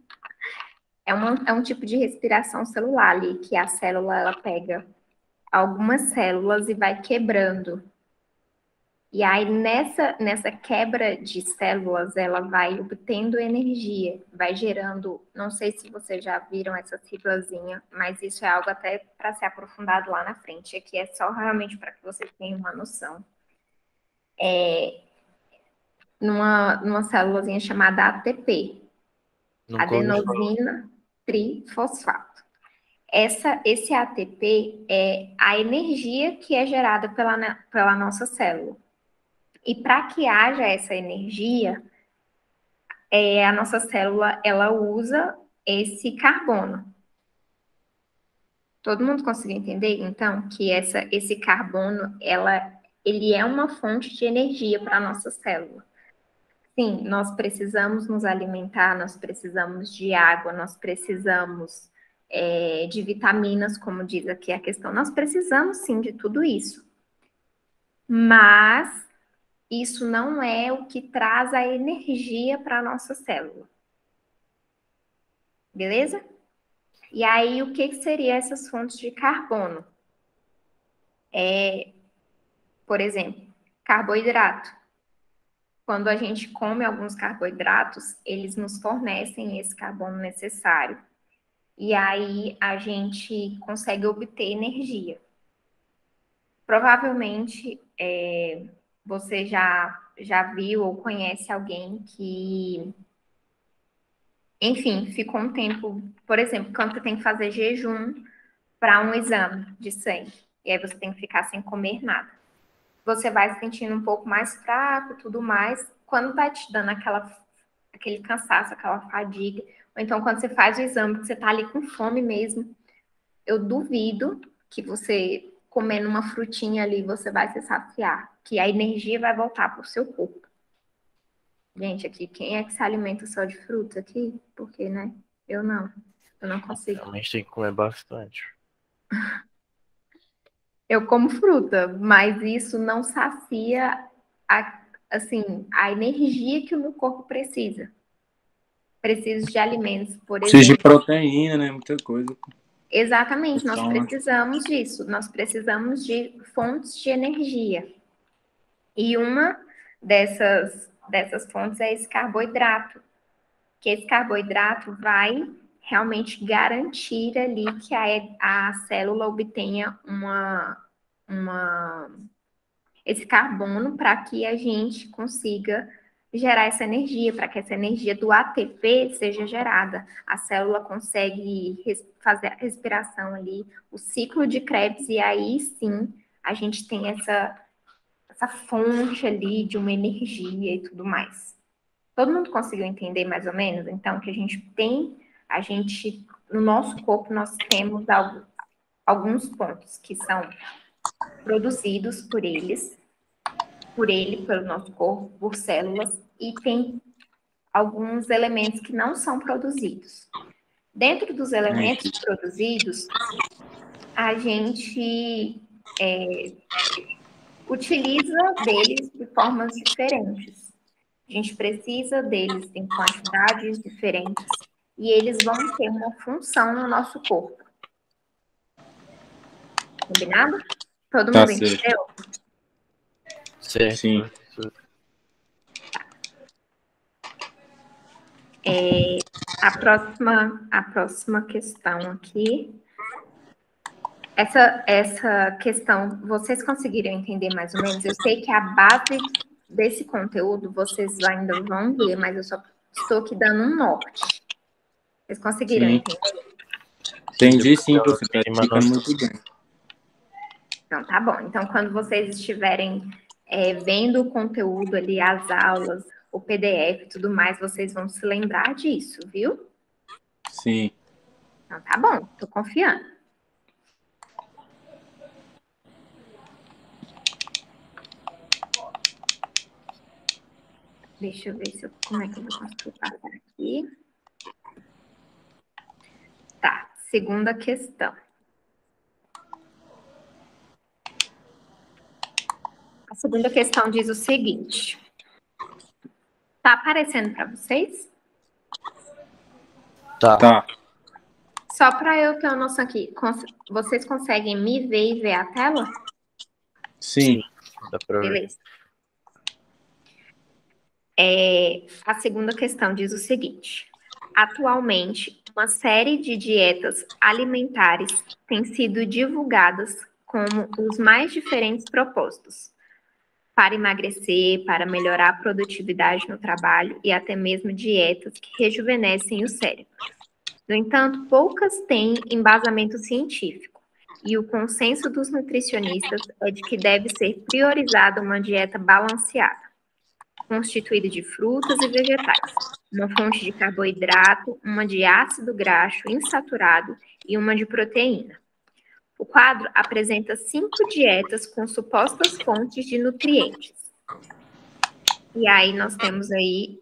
É um tipo de respiração celular ali, que a célula, ela pega algumas células e vai quebrando. E aí, nessa quebra de células, ela vai obtendo energia, vai gerando. Não sei se vocês já viram essa siglazinha, mas isso é algo até para ser aprofundado lá na frente. Aqui é só realmente para que vocês tenham uma noção. Numa célulazinha chamada ATP, Nunca ouvi falar. adenosina trifosfato. Esse ATP é a energia que é gerada pela nossa célula. E para que haja essa energia, a nossa célula ela usa esse carbono. Todo mundo conseguiu entender, então, que esse carbono ele é uma fonte de energia para a nossa célula. Sim, nós precisamos nos alimentar, nós precisamos de água, nós precisamos de vitaminas, como diz aqui a questão. Nós precisamos, sim, de tudo isso. Mas isso não é o que traz a energia para a nossa célula. Beleza? E aí, o que seriam essas fontes de carbono? Por exemplo, carboidrato. Quando a gente come alguns carboidratos, eles nos fornecem esse carbono necessário. E aí, a gente consegue obter energia. Provavelmente, você já viu ou conhece alguém que, enfim, ficou um tempo, por exemplo, quando você tem que fazer jejum para um exame de sangue, e aí você tem que ficar sem comer nada. Você vai se sentindo um pouco mais fraco, tudo mais, quando vai te dando aquele cansaço, aquela fadiga, ou então quando você faz o exame, que você tá ali com fome mesmo, eu duvido que você comendo uma frutinha ali, você vai se saciar, que a energia vai voltar para o seu corpo. Gente, aqui, quem é que se alimenta só de fruta aqui? Porque, né? Eu não consigo. Realmente tem que comer bastante. Eu como fruta, mas isso não sacia a energia que o meu corpo precisa. Preciso de alimentos, por Precisa de exemplo. proteína, né? Muita coisa. Exatamente, nós Então, precisamos disso. Nós precisamos de fontes de energia. E uma dessas fontes é esse carboidrato, que esse carboidrato vai realmente garantir ali que a célula obtenha esse carbono para que a gente consiga gerar essa energia, para que essa energia do ATP seja gerada. A célula consegue fazer a respiração ali, o ciclo de Krebs, e aí sim a gente tem essa fonte ali de uma energia e tudo mais. Todo mundo conseguiu entender mais ou menos? Então, que no nosso corpo, nós temos alguns pontos que são produzidos pelo nosso corpo, por células, e tem alguns elementos que não são produzidos. Dentro dos elementos produzidos, a gente utiliza deles de formas diferentes. A gente precisa deles em quantidades diferentes e eles vão ter uma função no nosso corpo. Combinado? Todo tá mundo certo. entendeu? Certo. Sim. A próxima questão aqui. Essa questão, vocês conseguiram entender mais ou menos? Eu sei que a base desse conteúdo vocês ainda vão ver, mas eu só estou aqui dando um norte. Vocês conseguiram Sim. entender? Entendi sim, Eu professor. Tá tenho uma explicando noção. muito bem. Então, tá bom. Então, quando vocês estiverem vendo o conteúdo ali, as aulas, o PDF e tudo mais, vocês vão se lembrar disso, viu? Sim. Então, tá bom. Tô confiando. Deixa eu ver como é que eu vou conseguir passar aqui. Tá, segunda questão. A segunda questão diz o seguinte. Tá aparecendo para vocês? Tá. Só para eu ter uma noção aqui, vocês conseguem me ver e ver a tela? Sim. Dá pra ver. Beleza. A segunda questão diz o seguinte: atualmente, uma série de dietas alimentares tem sido divulgadas como os mais diferentes propósitos para emagrecer, para melhorar a produtividade no trabalho e até mesmo dietas que rejuvenescem o cérebro. No entanto, poucas têm embasamento científico, e o consenso dos nutricionistas é de que deve ser priorizada uma dieta balanceada, constituída de frutas e vegetais, uma fonte de carboidrato, uma de ácido graxo insaturado e uma de proteína. O quadro apresenta 5 dietas com supostas fontes de nutrientes. E aí nós temos aí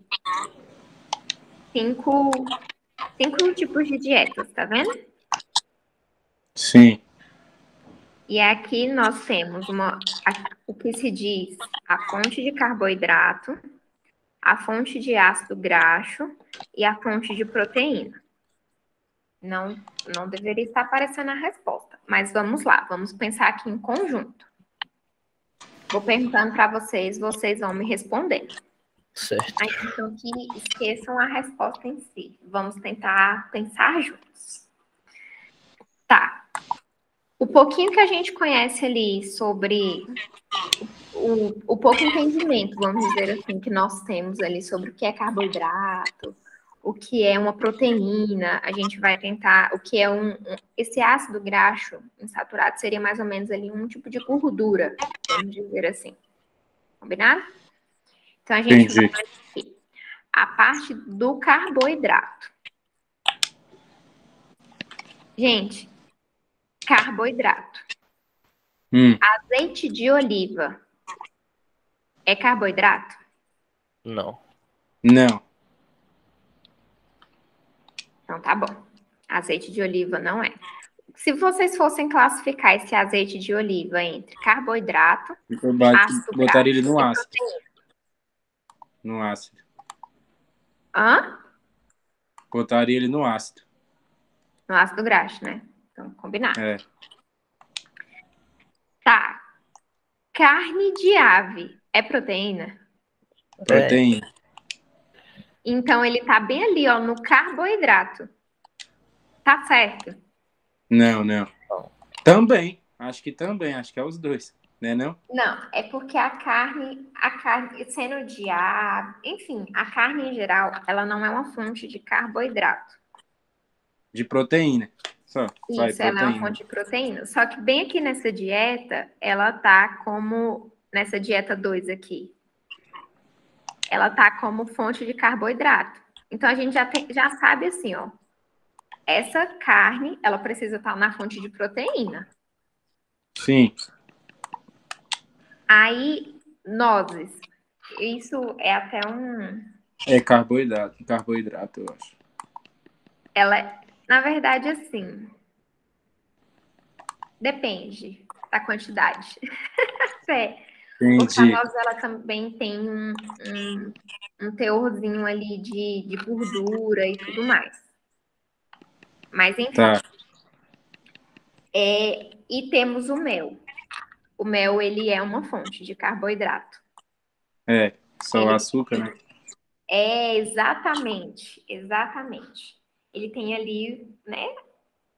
5 tipos de dietas, tá vendo? Sim. E aqui nós temos o que se diz a fonte de carboidrato, a fonte de ácido graxo e a fonte de proteína. Não deveria estar aparecendo a resposta, mas vamos lá, vamos pensar aqui em conjunto. Vou perguntando para vocês, vocês vão me responder. Certo. A intenção que esqueçam a resposta em si. Vamos tentar pensar juntos. Tá. O pouquinho que a gente conhece ali sobre o pouco entendimento, vamos dizer assim, que nós temos ali sobre o que é carboidrato, o que é uma proteína, a gente vai tentar, o que é esse ácido graxo insaturado seria mais ou menos ali um tipo de gordura, vamos dizer assim. Combinado? Então a gente vai aqui. A parte do carboidrato. Gente, carboidrato. Azeite de oliva é carboidrato? Não. Não. Então tá bom. Azeite de oliva não é. Se vocês fossem classificar esse azeite de oliva entre carboidrato, ácido botaria ele no e ácido. proteína. No ácido. Hã? Botaria ele no ácido. No ácido graxo, né? Então, combinado. É. Tá. Carne de ave é proteína? Proteína. Então, ele tá bem ali, ó, no carboidrato. Tá certo? Não. Também. Acho que é os dois. Né, não? Não, é porque a carne sendo de ave, enfim, a carne em geral, ela não é uma fonte de carboidrato. De proteína. Só. Vai, Isso, ela é uma proteína. fonte de proteína. Só que bem aqui nessa dieta, ela tá como, nessa dieta 2 aqui, ela tá como fonte de carboidrato. Então, a gente já sabe assim, ó, essa carne, ela precisa estar na fonte de proteína. Sim. Aí, nozes. Isso é até É carboidrato, eu acho. ela, na verdade, assim, depende da quantidade. Porque a Entendi. noz, ela também tem um teorzinho ali de gordura e tudo mais. Mas, enfim. Tá. E temos o mel. O mel, ele é uma fonte de carboidrato. É, só o açúcar, né? Exatamente. Ele tem ali, né,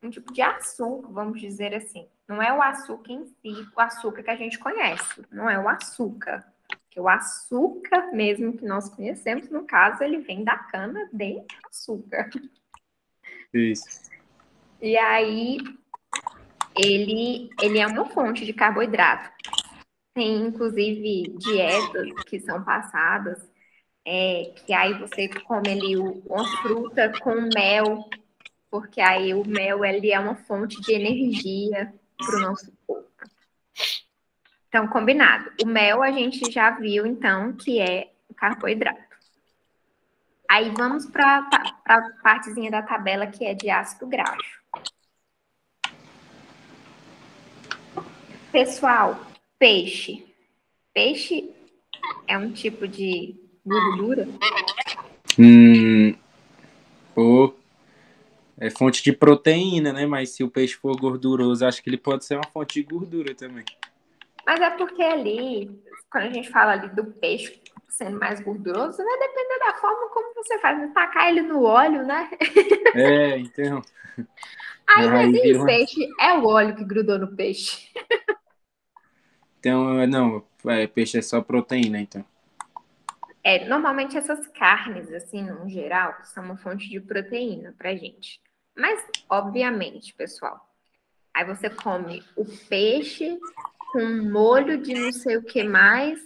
um tipo de açúcar, vamos dizer assim. Não é o açúcar em si, o açúcar que a gente conhece. Não é o açúcar. Porque o açúcar mesmo que nós conhecemos, no caso, ele vem da cana de açúcar. Isso. E aí, ele é uma fonte de carboidrato. Tem, inclusive, dietas que são passadas, que aí você come ali uma fruta com mel, porque aí o mel ele é uma fonte de energia para o nosso corpo. Então, combinado. O mel a gente já viu, então, que é o carboidrato. Aí vamos para a partezinha da tabela que é de ácido graxo. Pessoal, peixe. Peixe é um tipo de gordura? Pô, é fonte de proteína, né? Mas se o peixe for gorduroso, acho que ele pode ser uma fonte de gordura também. Mas é porque ali, quando a gente fala ali do peixe, sendo mais gorduroso, vai depender da forma como você faz. Tacar ele no óleo, né? Então. Aí não Aí vira é uma. peixe, é o óleo que grudou no peixe. Então, não, peixe é só proteína, então. Normalmente essas carnes, assim, no geral, são uma fonte de proteína pra gente. Mas, obviamente, pessoal, aí você come o peixe com molho de não sei o que mais,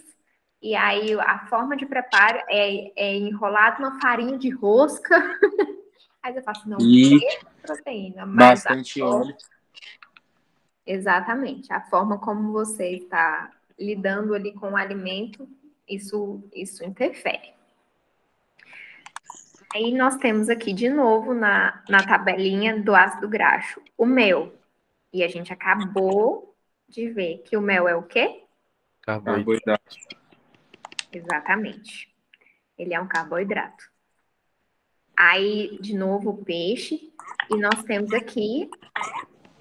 e aí a forma de preparo é enrolado numa farinha de rosca. Aí você fala assim, não E tem proteína, mas bastante óleo. exatamente, a forma como você está lidando ali com o alimento, isso interfere. Aí nós temos aqui de novo na tabelinha do ácido graxo o mel. E a gente acabou de ver que o mel é o quê? Carboidrato. Exatamente. Ele é um carboidrato. Aí, de novo, o peixe. E nós temos aqui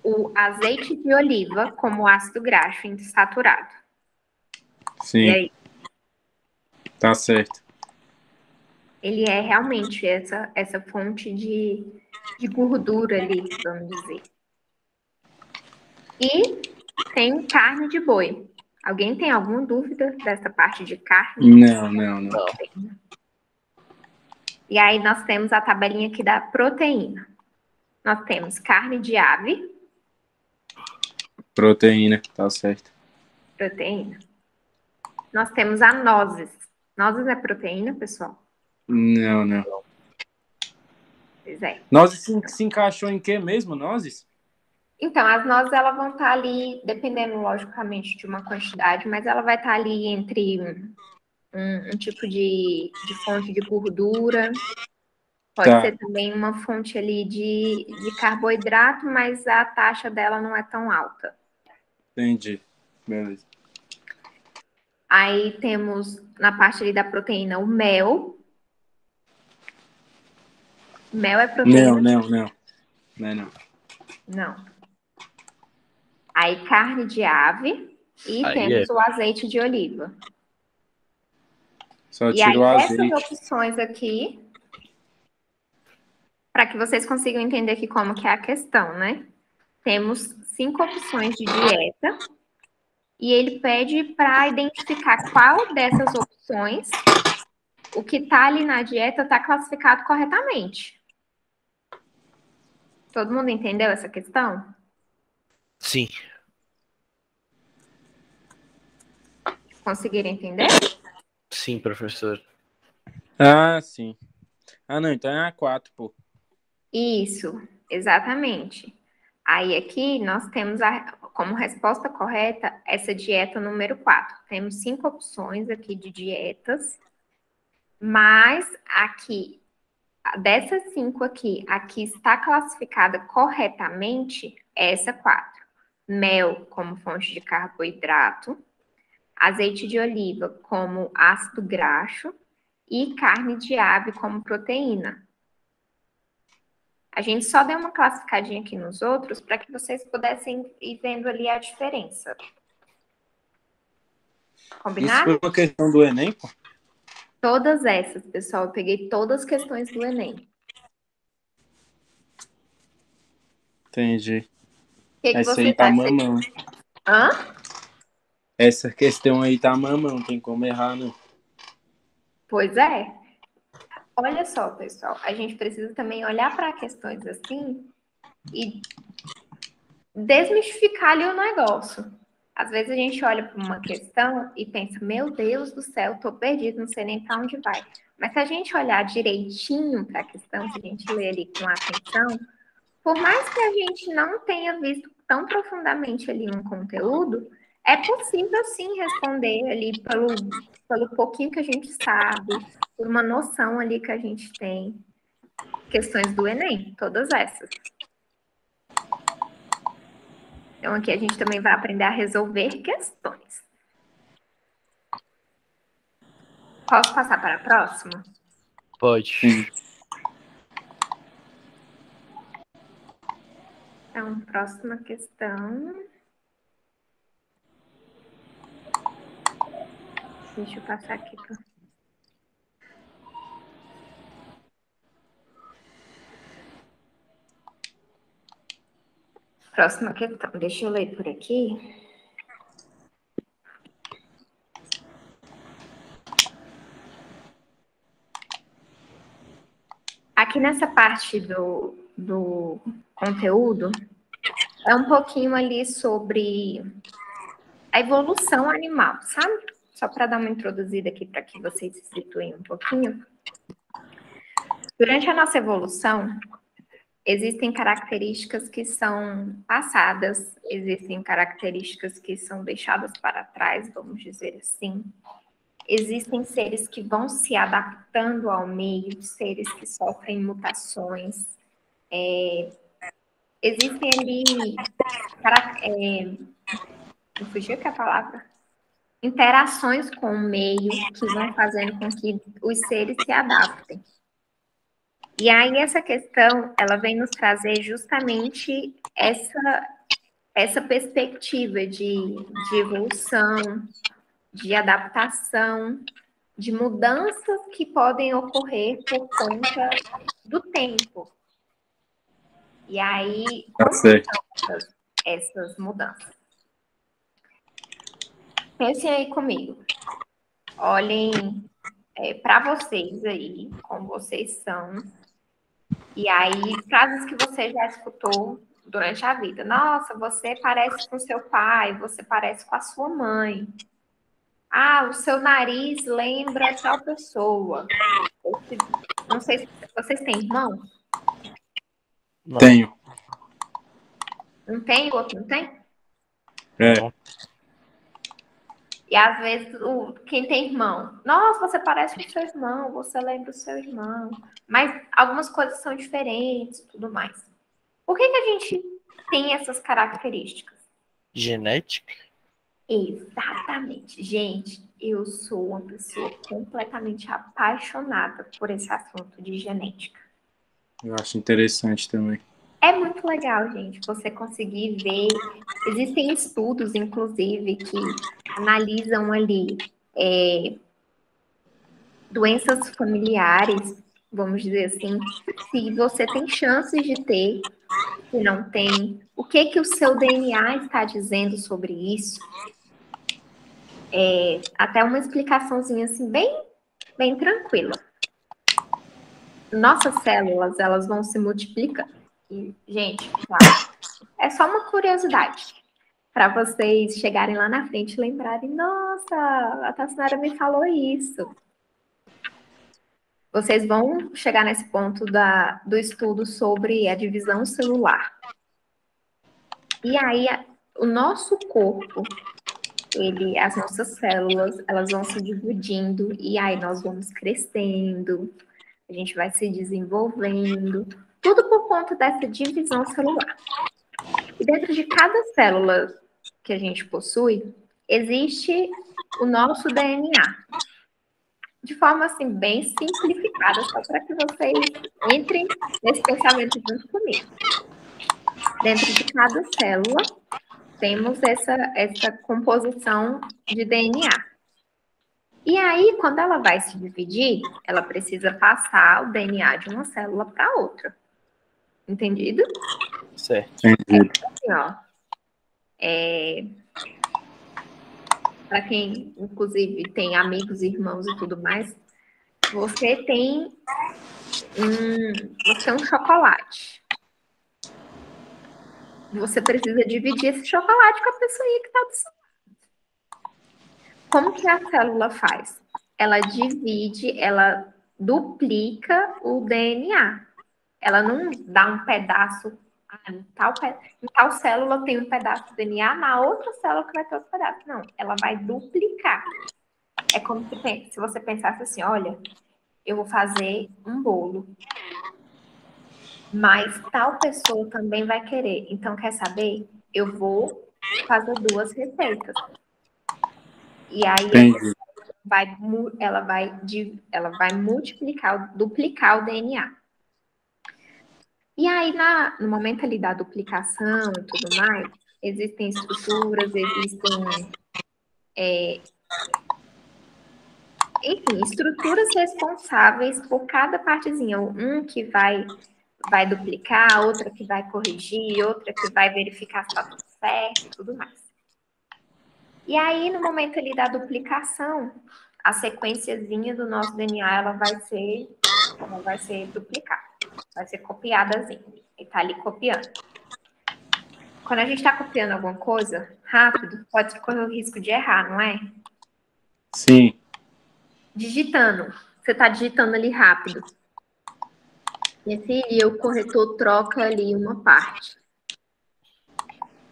o azeite de oliva como ácido graxo insaturado. E Sim, aí, tá certo. ele é realmente essa fonte de gordura ali, vamos dizer. E tem carne de boi. Alguém tem alguma dúvida dessa parte de carne? Não. Não. E aí nós temos a tabelinha aqui da proteína. Nós temos carne de ave, Proteína, tá certo. proteína. Nós temos a nozes. Nozes é proteína, pessoal? Não. Pois é. Nozes se encaixou em quê mesmo, nozes? Então, as nozes elas vão estar ali, dependendo, logicamente, de uma quantidade, mas ela vai estar ali entre um tipo de fonte de gordura. Pode Tá, ser também uma fonte ali de carboidrato, mas a taxa dela não é tão alta. entendi. Beleza. Aí temos na parte ali da proteína o mel. Mel é proteína? Não. Não. Aí carne de ave e Aí é. temos o azeite de oliva. Só E aí tiro o essas azeite. opções aqui, para que vocês consigam entender aqui como que é a questão, né? Temos 5 opções de dieta e ele pede para identificar qual dessas opções o que está ali na dieta está classificado corretamente. Todo mundo entendeu essa questão? Sim. Conseguiram entender? Sim, professor. Ah, sim. Ah, não, então é a 4, pô. Isso, exatamente. Aí aqui nós temos como resposta correta essa dieta número 4. Temos 5 opções aqui de dietas, mas aqui, dessas 5 aqui, a que está classificada corretamente é essa 4. Mel como fonte de carboidrato, azeite de oliva como ácido graxo e carne de ave como proteína. A gente só deu uma classificadinha aqui nos outros para que vocês pudessem ir vendo ali a diferença. Isso foi Combinado? uma questão do Enem, pô? Todas essas, pessoal, eu peguei todas as questões do Enem. Entendi. O que, que Essa aí vocês tá acham? mamão. Hã? Essa questão aí tá mamão, tem como errar, não. Pois é. Olha só, pessoal, a gente precisa também olhar para questões assim e desmistificar ali o negócio. Às vezes a gente olha para uma questão e pensa, meu Deus do céu, estou perdido, não sei nem para onde vai. Mas se a gente olhar direitinho para a questão, se a gente ler ali com atenção, por mais que a gente não tenha visto tão profundamente ali um conteúdo, é possível sim responder ali pelo pouquinho que a gente sabe, por uma noção ali que a gente tem. Questões do Enem, todas essas. Então, aqui a gente também vai aprender a resolver questões. Posso passar para a próxima? Pode. Sim. Então, próxima questão. Deixa eu passar aqui. Próxima questão. Deixa eu ler por aqui. Aqui nessa parte do conteúdo, é um pouquinho ali sobre a evolução animal, sabe? Só para dar uma introduzida aqui para que vocês se situem um pouquinho. Durante a nossa evolução, existem características que são passadas, existem características que são deixadas para trás, vamos dizer assim. Existem seres que vão se adaptando ao meio, seres que sofrem mutações. Existem ali, não fugiu que é a palavra, interações com o meio que vão fazendo com que os seres se adaptem. E aí essa questão, ela vem nos trazer justamente essa perspectiva de evolução, de adaptação, de mudanças que podem ocorrer por conta do tempo. E aí, como são essas mudanças? Pensem aí comigo. Olhem para vocês aí, como vocês são. E aí, frases que você já escutou durante a vida. Nossa, você parece com seu pai, você parece com a sua mãe. Ah, o seu nariz lembra tal pessoa. Não sei se vocês têm irmãos? Não. Tenho. Um tem, o outro não tem? É. E às vezes, quem tem irmão, nossa, você parece com o seu irmão, você lembra o seu irmão. Mas algumas coisas são diferentes e tudo mais. Por que a gente tem essas características? Genética? Exatamente. Gente, eu sou uma pessoa completamente apaixonada por esse assunto de genética. Eu acho interessante também. É muito legal, gente, você conseguir ver. Existem estudos, inclusive, que analisam ali doenças familiares, vamos dizer assim, se você tem chances de ter, se não tem, o que o seu DNA está dizendo sobre isso. Até uma explicaçãozinha assim, bem tranquila. Nossas células, elas vão se multiplicando. E, gente, claro, é só uma curiosidade para vocês chegarem lá na frente e lembrarem, nossa, a Tassinara me falou isso. Vocês vão chegar nesse ponto do estudo sobre a divisão celular. E aí, o nosso corpo, as nossas células, elas vão se dividindo, e aí nós vamos crescendo, a gente vai se desenvolvendo, tudo por conta dessa divisão celular. E dentro de cada célula que a gente possui, existe o nosso DNA. De forma, assim, bem simplificada, só para que vocês entrem nesse pensamento junto comigo. Dentro de cada célula, temos essa composição de DNA. E aí, quando ela vai se dividir, ela precisa passar o DNA de uma célula para outra. Entendido? Certo. Assim, ó. Para quem, inclusive, tem amigos, irmãos e tudo mais, você tem um chocolate. Você precisa dividir esse chocolate com a pessoa que está do seu lado. Como que a célula faz? Ela divide, ela duplica o DNA. Ela não dá um pedaço, em tal célula tem um pedaço de DNA, na outra célula que vai ter outro pedaço. Não, ela vai duplicar. É como se você pensasse assim, olha, eu vou fazer um bolo, mas tal pessoa também vai querer. Então, quer saber? Eu vou fazer 2 receitas. E aí ela vai multiplicar, duplicar o DNA. E aí, no momento ali da duplicação e tudo mais, existem estruturas, enfim, estruturas responsáveis por cada partezinha. Um que vai vai duplicar, outra que vai corrigir, outra que vai verificar se está tudo certo e tudo mais. E aí, no momento ali da duplicação, a sequenciazinha do nosso DNA, ela vai ser duplicada, vai ser copiadazinha. E tá ali copiando. Quando a gente está copiando alguma coisa rápido, pode correr o risco de errar, não é? Sim. Digitando. Você está digitando ali rápido. E assim, o corretor troca ali uma parte.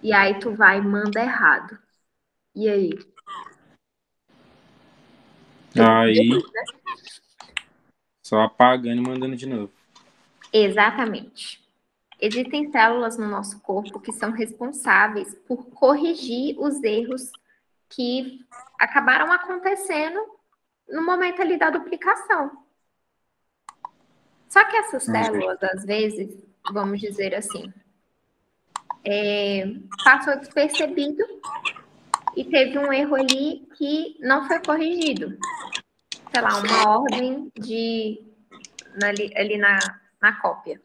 E aí tu vai e manda errado. E aí? Aí, só apagando e mandando de novo. Exatamente. Existem células no nosso corpo que são responsáveis por corrigir os erros que acabaram acontecendo no momento ali da duplicação. Só que essas células, às vezes, vamos dizer assim, passou despercebido e teve um erro ali que não foi corrigido. Sei lá, uma ordem ali na cópia.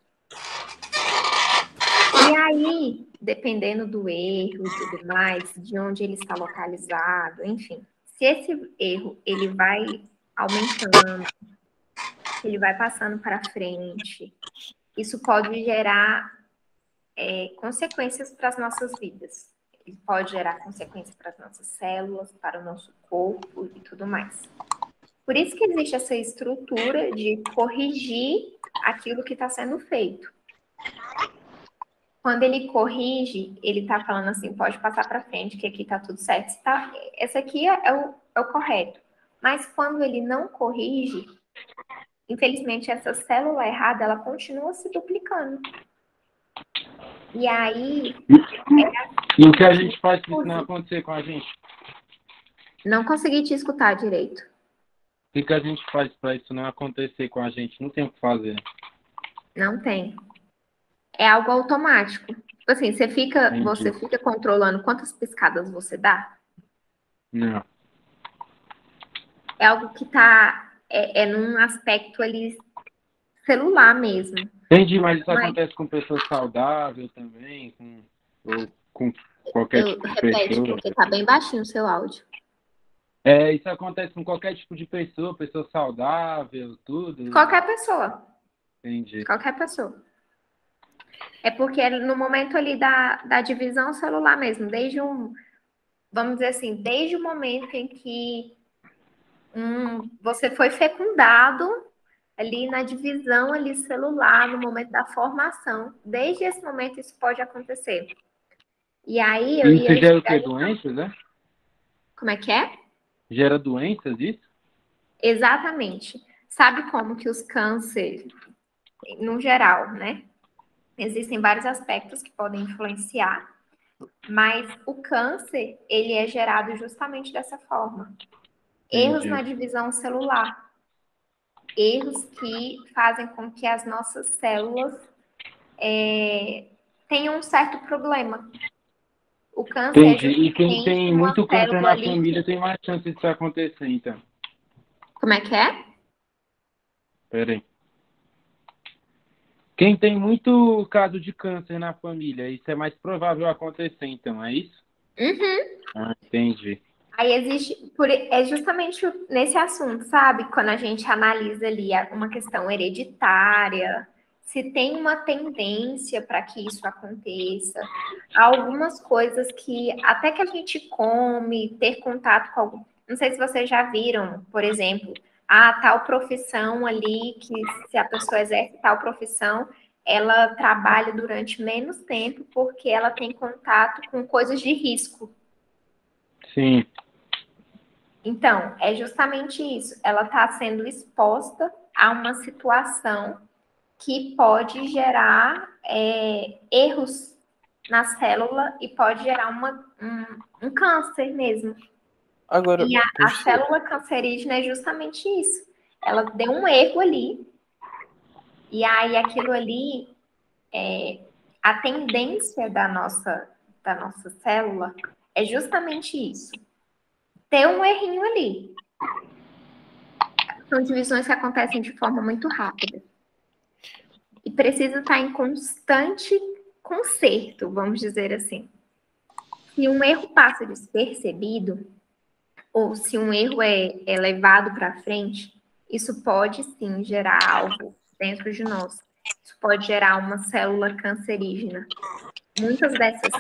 E aí, dependendo do erro e tudo mais, de onde ele está localizado, enfim, se esse erro ele vai aumentando, ele vai passando para frente, isso pode gerar consequências para as nossas vidas. Ele pode gerar consequências para as nossas células, para o nosso corpo e tudo mais. Por isso que existe essa estrutura de corrigir aquilo que está sendo feito. Quando ele corrige, ele está falando assim, pode passar para frente, que aqui está tudo certo. Esse aqui é o correto. Mas quando ele não corrige, infelizmente, essa célula errada, ela continua se duplicando. E aí... E o que a gente faz para isso não acontecer com a gente? Não consegui te escutar direito. O que a gente faz para isso não acontecer com a gente? Não tem o que fazer. Não tem. É algo automático. Tipo assim, você fica controlando quantas piscadas você dá? Não. É algo que está num aspecto ali celular mesmo. Entendi, mas isso acontece com pessoas saudáveis também, ou com qualquer tipo de Repete, pessoa. porque tá bem baixinho o seu áudio. Isso acontece com qualquer tipo de pessoa saudável, tudo. Qualquer pessoa. Entendi. Qualquer pessoa. É porque no momento ali da divisão celular mesmo, vamos dizer assim, desde o momento em que você foi fecundado ali na divisão ali celular, no momento da formação, desde esse momento isso pode acontecer. E aí eu Isso ia gera o quê? Doenças, né? Como é que é? Gera doenças, isso? Exatamente. Sabe como que os cânceres, no geral, né? Existem vários aspectos que podem influenciar, mas o câncer, ele é gerado justamente dessa forma. Erros na divisão celular. Erros que fazem com que as nossas células tenham um certo problema. O câncer Entendi. E quem tem muito câncer na família tem mais chance disso acontecer, então. Como é que é? Peraí. Quem tem muito caso de câncer na família, isso é mais provável acontecer, então, é isso? Uhum. Ah, entendi. Aí é justamente nesse assunto, sabe? Quando a gente analisa ali uma questão hereditária, se tem uma tendência para que isso aconteça, há algumas coisas que até que a gente come, ter contato com algum... Não sei se vocês já viram, por exemplo, tal profissão ali, que se a pessoa exerce tal profissão, ela trabalha durante menos tempo porque ela tem contato com coisas de risco. Sim. Então, é justamente isso. Ela está sendo exposta a uma situação que pode gerar erros na célula e pode gerar um câncer mesmo. Agora, e a célula cancerígena é justamente isso. Ela deu um erro ali, e aí aquilo ali, a tendência da nossa célula é justamente isso. Ter um errinho ali. São divisões que acontecem de forma muito rápida. e precisa estar em constante conserto, vamos dizer assim. Se um erro passa despercebido, ou se um erro é levado para frente, isso pode sim gerar algo dentro de nós. Isso pode gerar uma célula cancerígena. Muitas dessas,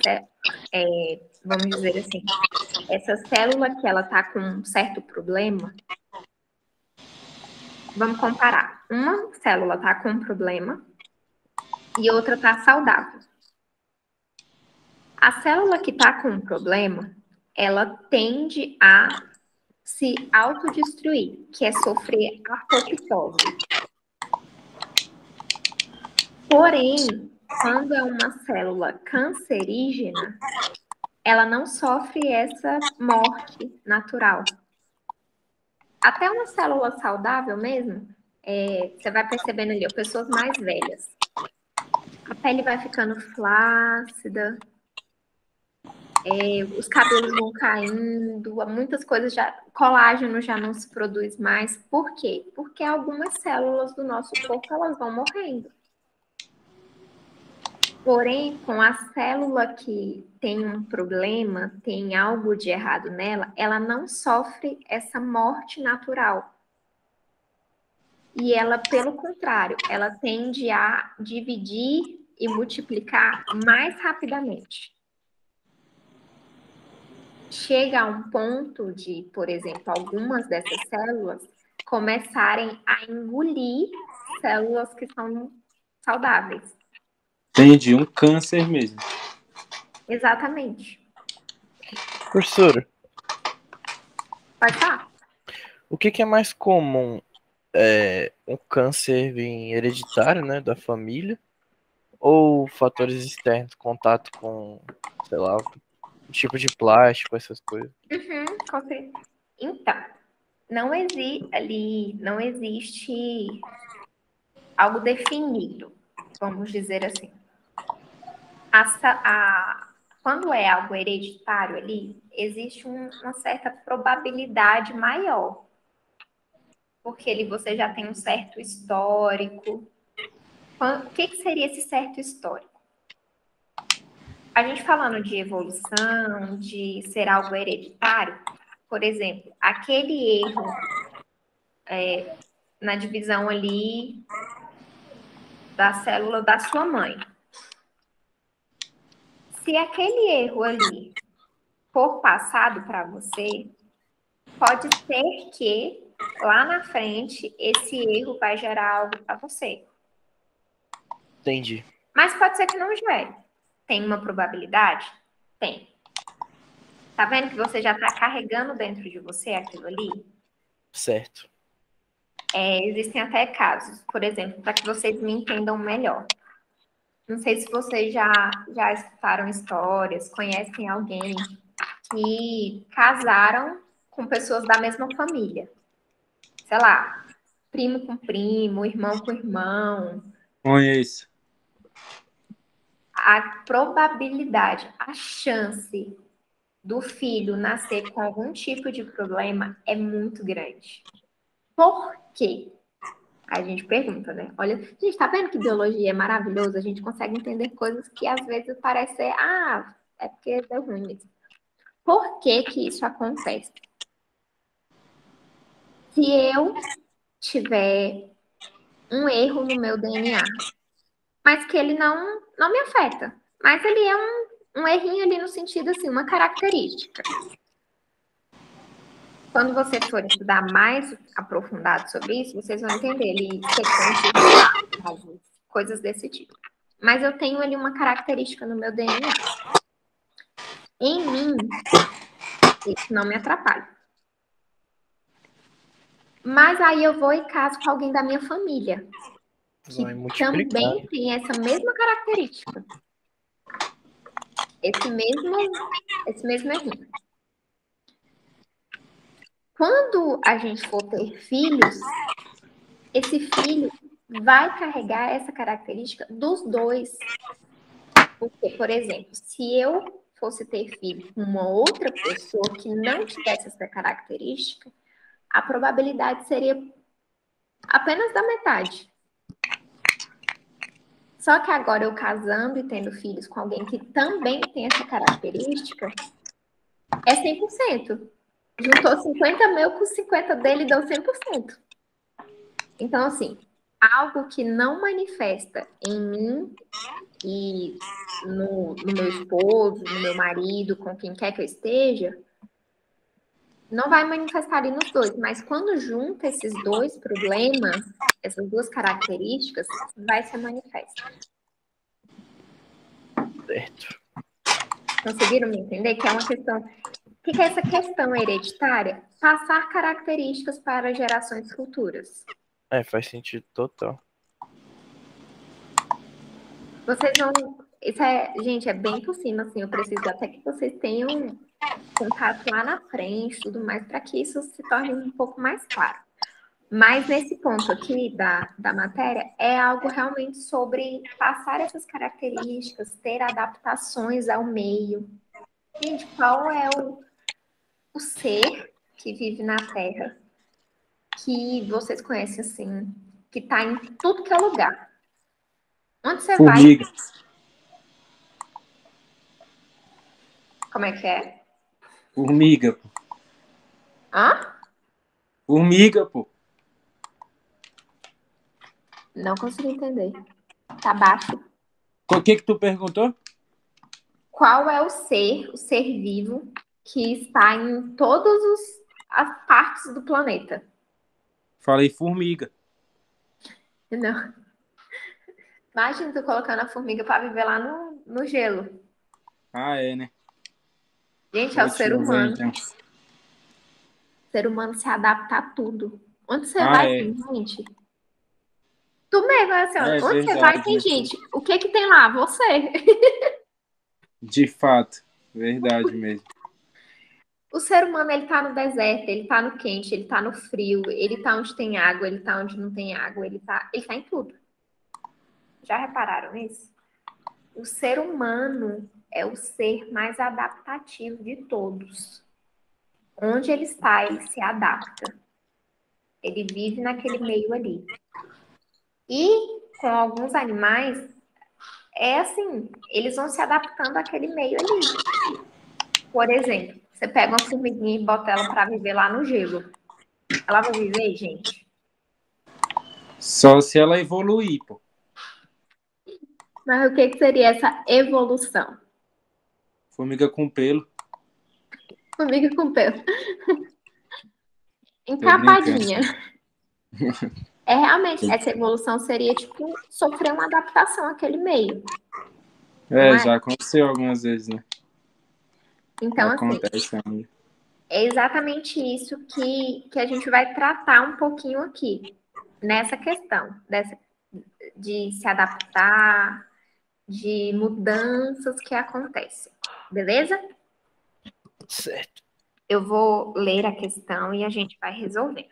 vamos dizer assim, essa célula que ela está com um certo problema, vamos comparar. Uma célula está com um problema e outra está saudável. A célula que está com um problema, ela tende a se autodestruir, que é sofrer apoptose. Porém, quando é uma célula cancerígena, ela não sofre essa morte natural. Até uma célula saudável mesmo, você vai percebendo ali, pessoas mais velhas. A pele vai ficando flácida, os cabelos vão caindo, muitas coisas colágeno já não se produz mais. Por quê? Porque algumas células do nosso corpo, elas vão morrendo. Porém, com a célula que tem um problema, tem algo de errado nela, ela não sofre essa morte natural. E ela, pelo contrário, ela tende a dividir e multiplicar mais rapidamente. Chega a um ponto de, por exemplo, algumas dessas células começarem a engolir células que são saudáveis. Entendi, um câncer mesmo. Exatamente. Professora, Pode falar. o que é mais comum? Um câncer vir hereditário, né, da família? Ou fatores externos, contato com, sei lá, tipo de plástico, essas coisas? Com certeza. Então, não existe algo definido, vamos dizer assim. Quando é algo hereditário ali, existe uma certa probabilidade maior, porque ali você já tem um certo histórico. O que seria esse certo histórico? A gente falando de evolução, de ser algo hereditário, por exemplo, aquele erro na divisão ali da célula da sua mãe. Se aquele erro ali for passado para você, pode ser que lá na frente esse erro vai gerar algo para você. Entendi. Mas pode ser que não gere. Tem uma probabilidade? Tem. Tá vendo que você já está carregando dentro de você aquilo ali? Certo. Existem até casos, por exemplo, para que vocês me entendam melhor. Não sei se vocês já escutaram histórias, conhecem alguém que casaram com pessoas da mesma família. Sei lá, primo com primo, irmão com irmão. Conheço. A probabilidade, a chance do filho nascer com algum tipo de problema é muito grande. Por quê? Aí a gente pergunta, né? Olha, gente, tá vendo que biologia é maravilhoso? A gente consegue entender coisas que às vezes parecem, é porque deu ruim mesmo. Por que que isso acontece? Se eu tiver um erro no meu DNA, mas que ele não me afeta, mas ele é um errinho ali no sentido assim, uma característica. Quando você for estudar mais aprofundado sobre isso, vocês vão entender ali sequências, coisas desse tipo. Mas eu tenho ali uma característica no meu DNA. Em mim, isso não me atrapalha. Mas aí eu vou e caso com alguém da minha família, que também tem essa mesma característica. Esse mesmo errinho. Quando a gente for ter filhos, esse filho vai carregar essa característica dos dois. Porque, por exemplo, se eu fosse ter filho com uma outra pessoa que não tivesse essa característica, a probabilidade seria apenas da metade. Só que agora eu casando e tendo filhos com alguém que também tem essa característica, é 100%. Juntou 50 mil com 50 dele e deu 100%. Então, assim, algo que não manifesta em mim e no meu esposo, no meu marido, com quem quer que eu esteja, não vai manifestar ali nos dois. Mas quando junta esses dois problemas, essas duas características, vai ser manifesto. Certo. Conseguiram me entender? Que é uma questão. O que é essa questão hereditária? Passar características para gerações futuras. Faz sentido total. Vocês vão. Isso é, gente, é bem por cima, assim. Eu preciso até que vocês tenham contato lá na frente, tudo mais, para que isso se torne um pouco mais claro. Mas nesse ponto aqui da matéria, é algo realmente sobre passar essas características, ter adaptações ao meio. Gente, qual é o ser que vive na Terra que vocês conhecem assim, que está em tudo que é lugar? Onde você vai? Formiga. Como é que é? Formiga, pô. Hã? Formiga, pô. Não consegui entender. Tá baixo. O que tu perguntou? Qual é o ser vivo, que está em todas as partes do planeta? Falei formiga. Não. Imagina tu colocando a formiga para viver lá no gelo. Ah, é, né? Gente, é o ser Deixa eu ver, humano. então. O ser humano se adapta a tudo. Onde você Ah, vai, é. tem gente. Tu mesmo, assim, É onde você vai, verdade, tem né? gente. O que que tem lá? Você. De fato. Verdade mesmo. O ser humano, ele tá no deserto, ele tá no quente, ele tá no frio, ele tá onde tem água, ele tá onde não tem água, ele tá em tudo. Já repararam nisso? O ser humano é o ser mais adaptativo de todos. Onde ele está, ele se adapta. Ele vive naquele meio ali. E com alguns animais, é assim, eles vão se adaptando àquele meio ali. Por exemplo, você pega uma formiguinha e bota ela para viver lá no gelo. Ela vai viver, gente? Só se ela evoluir, pô. Mas o que seria essa evolução? Formiga com pelo. Formiga com pelo. Tô brincando. Encapadinha. É realmente, essa evolução seria tipo sofrer uma adaptação àquele meio, não É, é? já aconteceu algumas vezes, né? Então, assim, Acontece ainda. é exatamente isso que a gente vai tratar um pouquinho aqui, nessa questão de se adaptar, de mudanças que acontecem, beleza? Certo. Eu vou ler a questão e a gente vai resolver.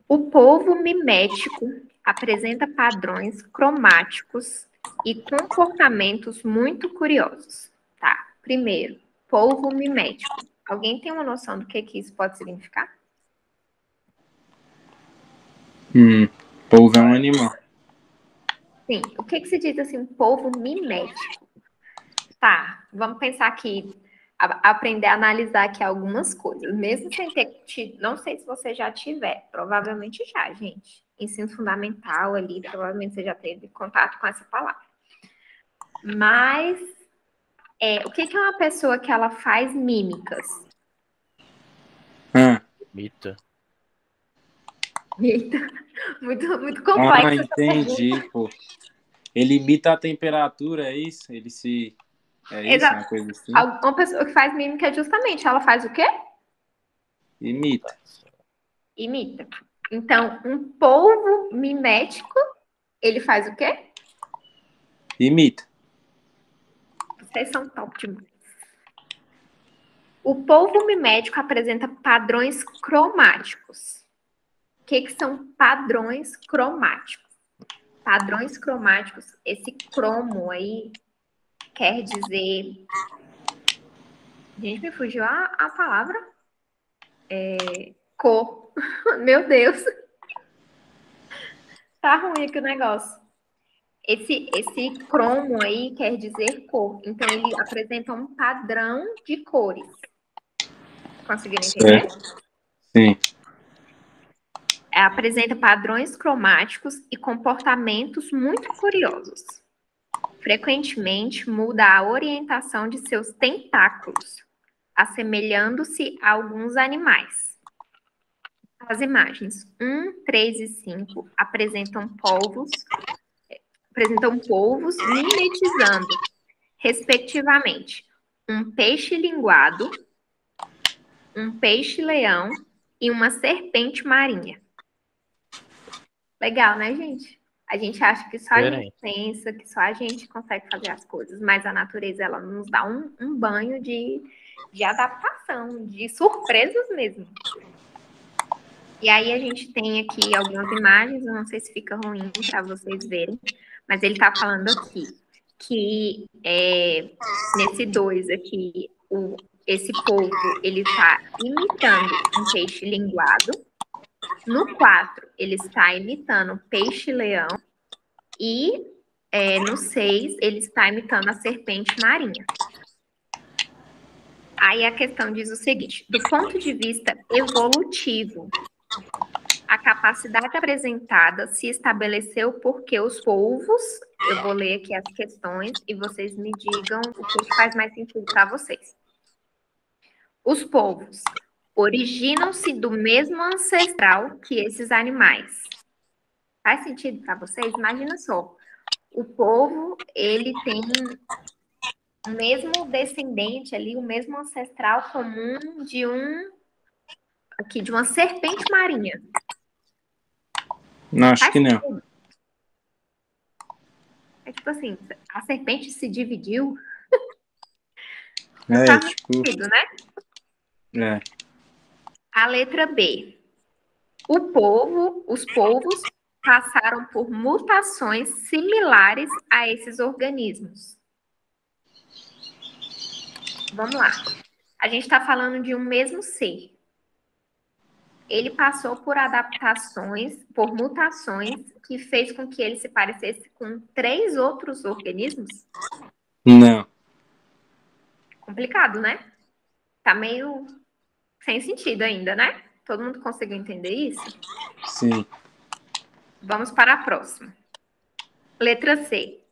O polvo mimético apresenta padrões cromáticos e comportamentos muito curiosos. Tá, primeiro, polvo mimético. Alguém tem uma noção do que isso pode significar? Polvo é um animal. Sim, o que se diz assim, polvo mimético? Tá, vamos pensar aqui, aprender a analisar aqui algumas coisas, mesmo sem ter tido, não sei se você já tiver, provavelmente já, gente. Ensino fundamental ali, provavelmente você já teve contato com essa palavra. Mas, o que é uma pessoa que ela faz mímicas? Mita. Eita, muito Ah, complexa essa pergunta. entendi, pô. Ele imita a temperatura, é isso? Ele se... É isso? Uma Exato. coisa assim? Uma pessoa que faz mímica é justamente, ela faz o quê? Imita. Imita. Então, um polvo mimético, ele faz o quê? Imita. Vocês são top demais. O polvo mimético apresenta padrões cromáticos. O que são padrões cromáticos? Padrões cromáticos, esse cromo aí quer dizer... Gente, me fugiu a palavra. Cor. Meu Deus. Tá ruim aqui o negócio. Esse cromo aí quer dizer cor. Então, ele apresenta um padrão de cores. Conseguiram entender? Sim. Apresenta padrões cromáticos e comportamentos muito curiosos. Frequentemente muda a orientação de seus tentáculos, assemelhando-se a alguns animais. As imagens 1, 3 e 5 apresentam polvos mimetizando, respectivamente, um peixe-linguado, um peixe-leão e uma serpente marinha. Legal, né, gente? A gente acha que só a gente pensa, que só a gente consegue fazer as coisas, mas a natureza, ela nos dá um banho de adaptação, de surpresas mesmo. E aí a gente tem aqui algumas imagens, eu não sei se fica ruim para vocês verem, mas ele está falando aqui que nesse 2 aqui, esse povo, ele está imitando um peixe linguado. No 4, ele está imitando um peixe-leão. E no 6, ele está imitando a serpente marinha. Aí a questão diz o seguinte: do ponto de vista evolutivo, a capacidade apresentada se estabeleceu porque os polvos, eu vou ler aqui as questões e vocês me digam o que faz mais sentido para vocês. Os polvos originam-se do mesmo ancestral que esses animais. Faz sentido para vocês? Imagina só, o polvo, ele tem o mesmo descendente ali, o mesmo ancestral comum de uma serpente marinha. Não, acho que não. É tipo assim, a serpente se dividiu. Não faz sentido, né? É. A letra B. Os polvos passaram por mutações similares a esses organismos. Vamos lá. A gente está falando de um mesmo ser. Ele passou por adaptações, por mutações, que fez com que ele se parecesse com 3 outros organismos? Não. Complicado, né? Tá meio sem sentido ainda, né? Todo mundo conseguiu entender isso? Sim. Vamos para a próxima. Letra C.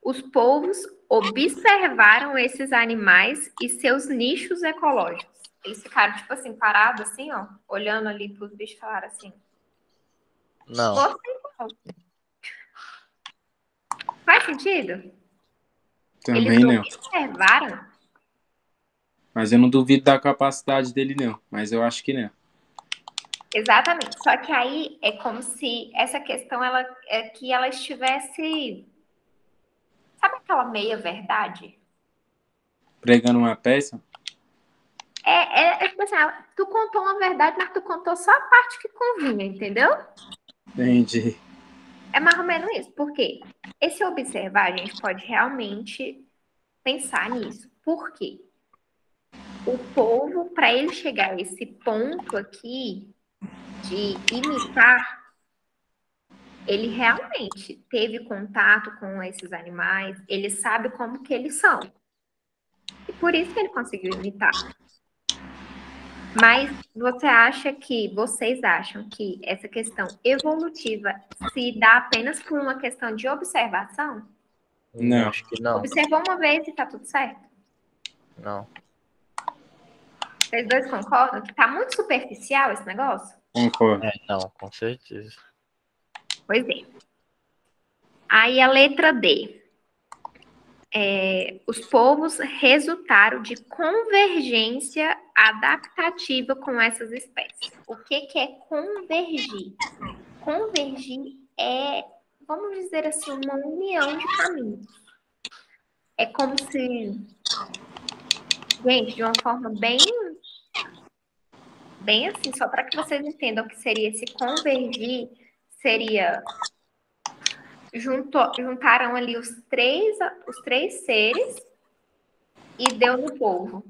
Os polvos observaram esses animais e seus nichos ecológicos. Eles ficaram, tipo assim, parados, assim, ó, olhando ali para os bichos e falaram assim: Não. Faz sentido? Também Eles não. observaram. Mas eu não duvido da capacidade dele, não. Mas eu acho que não. Exatamente. Só que aí é como se essa questão que ela estivesse. Sabe aquela meia-verdade? Pregando uma peça? Tipo assim, tu contou uma verdade, mas tu contou só a parte que convinha, entendeu? Entendi. É mais ou menos isso. Por quê? Esse observar, a gente pode realmente pensar nisso. Por quê? O povo, para ele chegar a esse ponto aqui de imitar, ele realmente teve contato com esses animais, ele sabe como que eles são. E por isso que ele conseguiu imitar. Mas vocês acham que essa questão evolutiva se dá apenas por uma questão de observação? Não. Acho que não. Observou uma vez e tá tudo certo? Não. Vocês dois concordam que tá muito superficial esse negócio? Concordo. Não, com certeza. Pois é. Aí a letra D. Os povos resultaram de convergência adaptativa com essas espécies. O que é convergir? Convergir é, vamos dizer assim, uma união de caminhos. É como se, gente, de uma forma bem assim, só para que vocês entendam o que seria esse convergir, seria juntaram ali os três seres e deu no povo.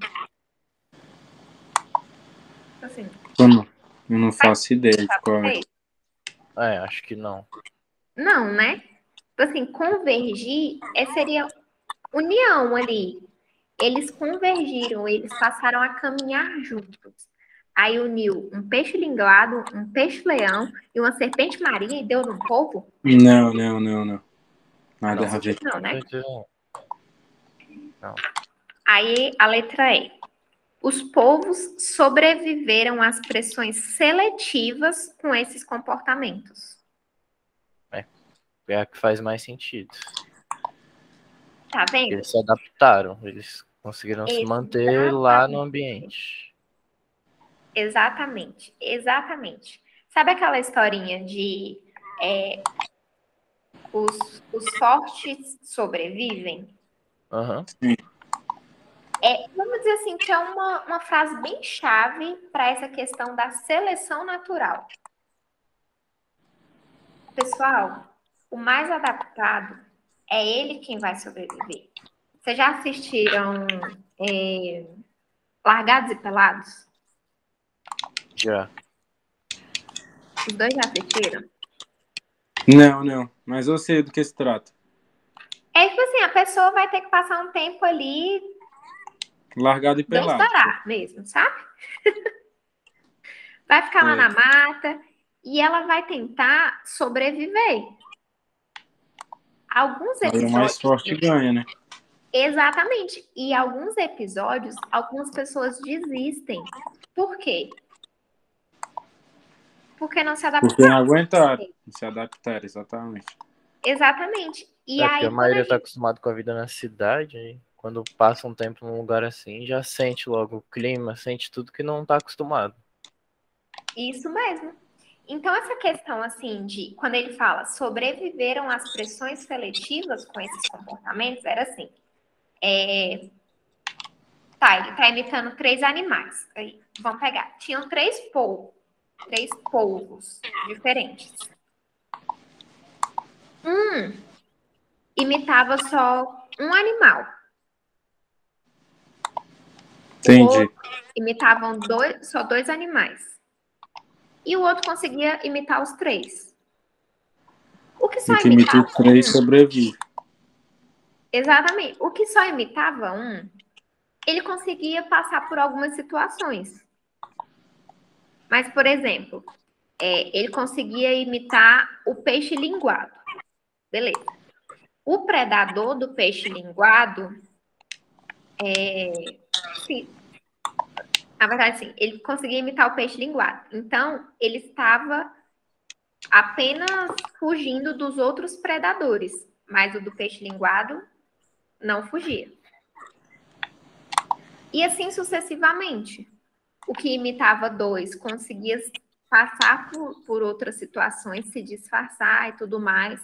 Assim, Eu não faço ideia de qual é. Acho que não. não, né? assim, convergir seria união ali. Eles convergiram, eles passaram a caminhar juntos. Aí uniu um peixe-linguado, um peixe-leão e uma serpente-marinha e deu no povo? Não, não, não, não. Nada Não, a ver. Não, né? não. Aí a letra E. Os povos sobreviveram às pressões seletivas com esses comportamentos. É a que faz mais sentido. Tá vendo? Eles se adaptaram, eles conseguiram se manter lá no ambiente. Exatamente, exatamente. Sabe aquela historinha de os fortes sobrevivem? Uhum. Vamos dizer assim, que é uma frase bem chave para essa questão da seleção natural. Pessoal, o mais adaptado é ele quem vai sobreviver. Vocês já assistiram Largados e Pelados? Já. Os dois já assistiram? Não, não. Mas eu sei do que se trata. É tipo assim, a pessoa vai ter que passar um tempo ali Largado e bem pelado. estourar mesmo, sabe? Vai ficar lá na mata e ela vai tentar sobreviver. Alguns Aí o mais episódios. forte ganha, né? Exatamente. E alguns episódios, algumas pessoas desistem. Por quê? Porque não se adaptaram. Porque não aguentaram. Não se adaptaram, exatamente. Exatamente. E Porque a aí, quando maioria está acostumada com a vida na cidade, e quando passa um tempo num lugar assim, já sente logo o clima, sente tudo que não está acostumado. Isso mesmo. Então, essa questão, assim, de quando ele fala sobreviveram às pressões seletivas com esses comportamentos, era assim. Ele tá imitando 3 animais. Aí, vamos pegar. Tinham 3 polvos diferentes. Imitava só um animal. Entendi. O outro imitavam só 2 animais. E o outro conseguia imitar os 3. O que só O que imitou imitava 3 sobrevive. Exatamente. O que só imitava ele conseguia passar por algumas situações. Mas, por exemplo, ele conseguia imitar o peixe linguado. Beleza. O predador do peixe linguado, sim, na verdade, sim, ele conseguia imitar o peixe linguado. Então, ele estava apenas fugindo dos outros predadores, mas o do peixe linguado não fugia. E assim sucessivamente. O que imitava 2 conseguia passar por outras situações, se disfarçar e tudo mais.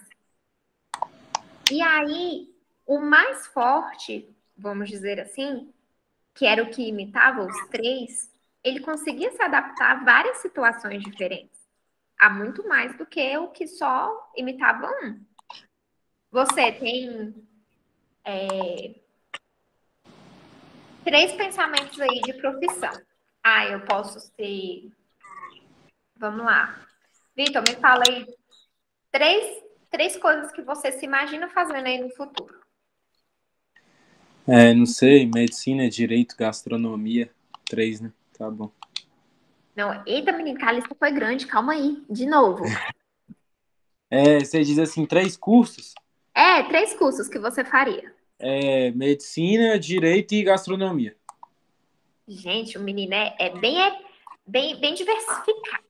E aí, o mais forte, vamos dizer assim, que era o que imitava os 3, ele conseguia se adaptar a várias situações diferentes. Há muito mais do que o que só imitava um. Você tem 3 pensamentos aí de profissão. Eu posso ser... Vamos lá. Vitor, me fala aí 3 coisas que você se imagina fazendo aí no futuro. Não sei, medicina, direito, gastronomia. 3, né? Tá bom. Não, eita, menino, que a lista foi grande. Calma aí, de novo. Você diz assim, 3 cursos? 3 cursos que você faria. Medicina, direito e gastronomia. Gente, o menino bem diversificado.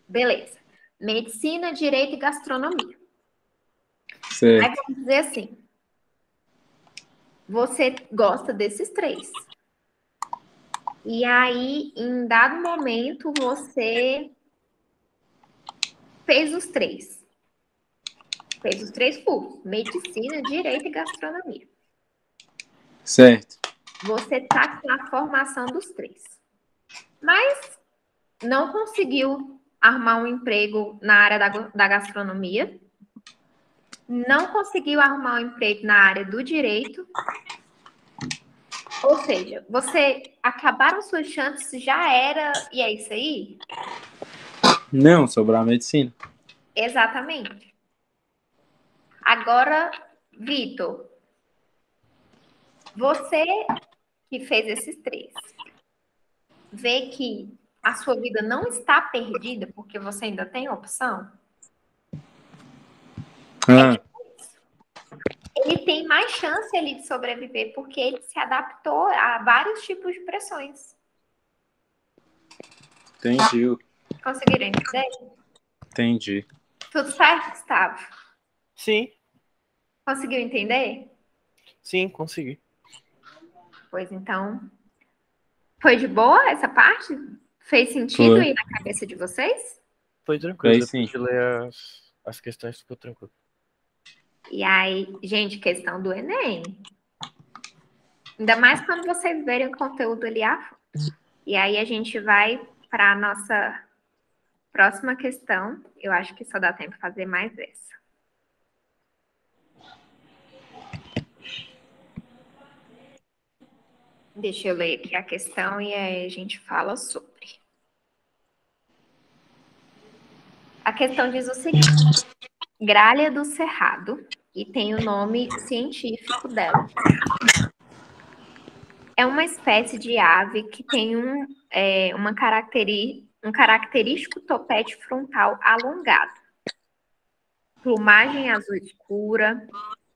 Beleza. Medicina, direito e gastronomia. Certo. Aí vamos dizer assim, você gosta desses 3. E aí, em dado momento, você fez os 3. Fez os 3 cursos: medicina, direito e gastronomia. Certo. Você está com a formação dos 3. Mas não conseguiu arrumar um emprego na área da gastronomia, não conseguiu arrumar um emprego na área do direito. Ou seja, você acabaram suas chances, já era, e é isso aí? Não, sobrar medicina. Exatamente. A Agora, Vitor, você que fez esses 3, vê que a sua vida não está perdida porque você ainda tem opção? Ah, Ele tem mais chance ali de sobreviver porque ele se adaptou a vários tipos de pressões. entendi, Conseguiram entender? entendi. Tudo certo, Gustavo? Sim, Conseguiu entender? sim, consegui. Pois então, foi de boa essa parte? Fez sentido Foi, aí na cabeça de vocês? Foi tranquilo. foi Depois sim. de ler as questões, ficou tranquilo. E aí, gente, questão do Enem. Ainda mais quando vocês verem o conteúdo ali a fundo. E aí a gente vai para a nossa próxima questão. Eu acho que só dá tempo de fazer mais essa. Deixa eu ler aqui a questão e aí a gente fala sobre. A questão diz o seguinte: gralha do cerrado, e tem o nome científico dela. É uma espécie de ave que tem um característico topete frontal alongado, plumagem azul escura,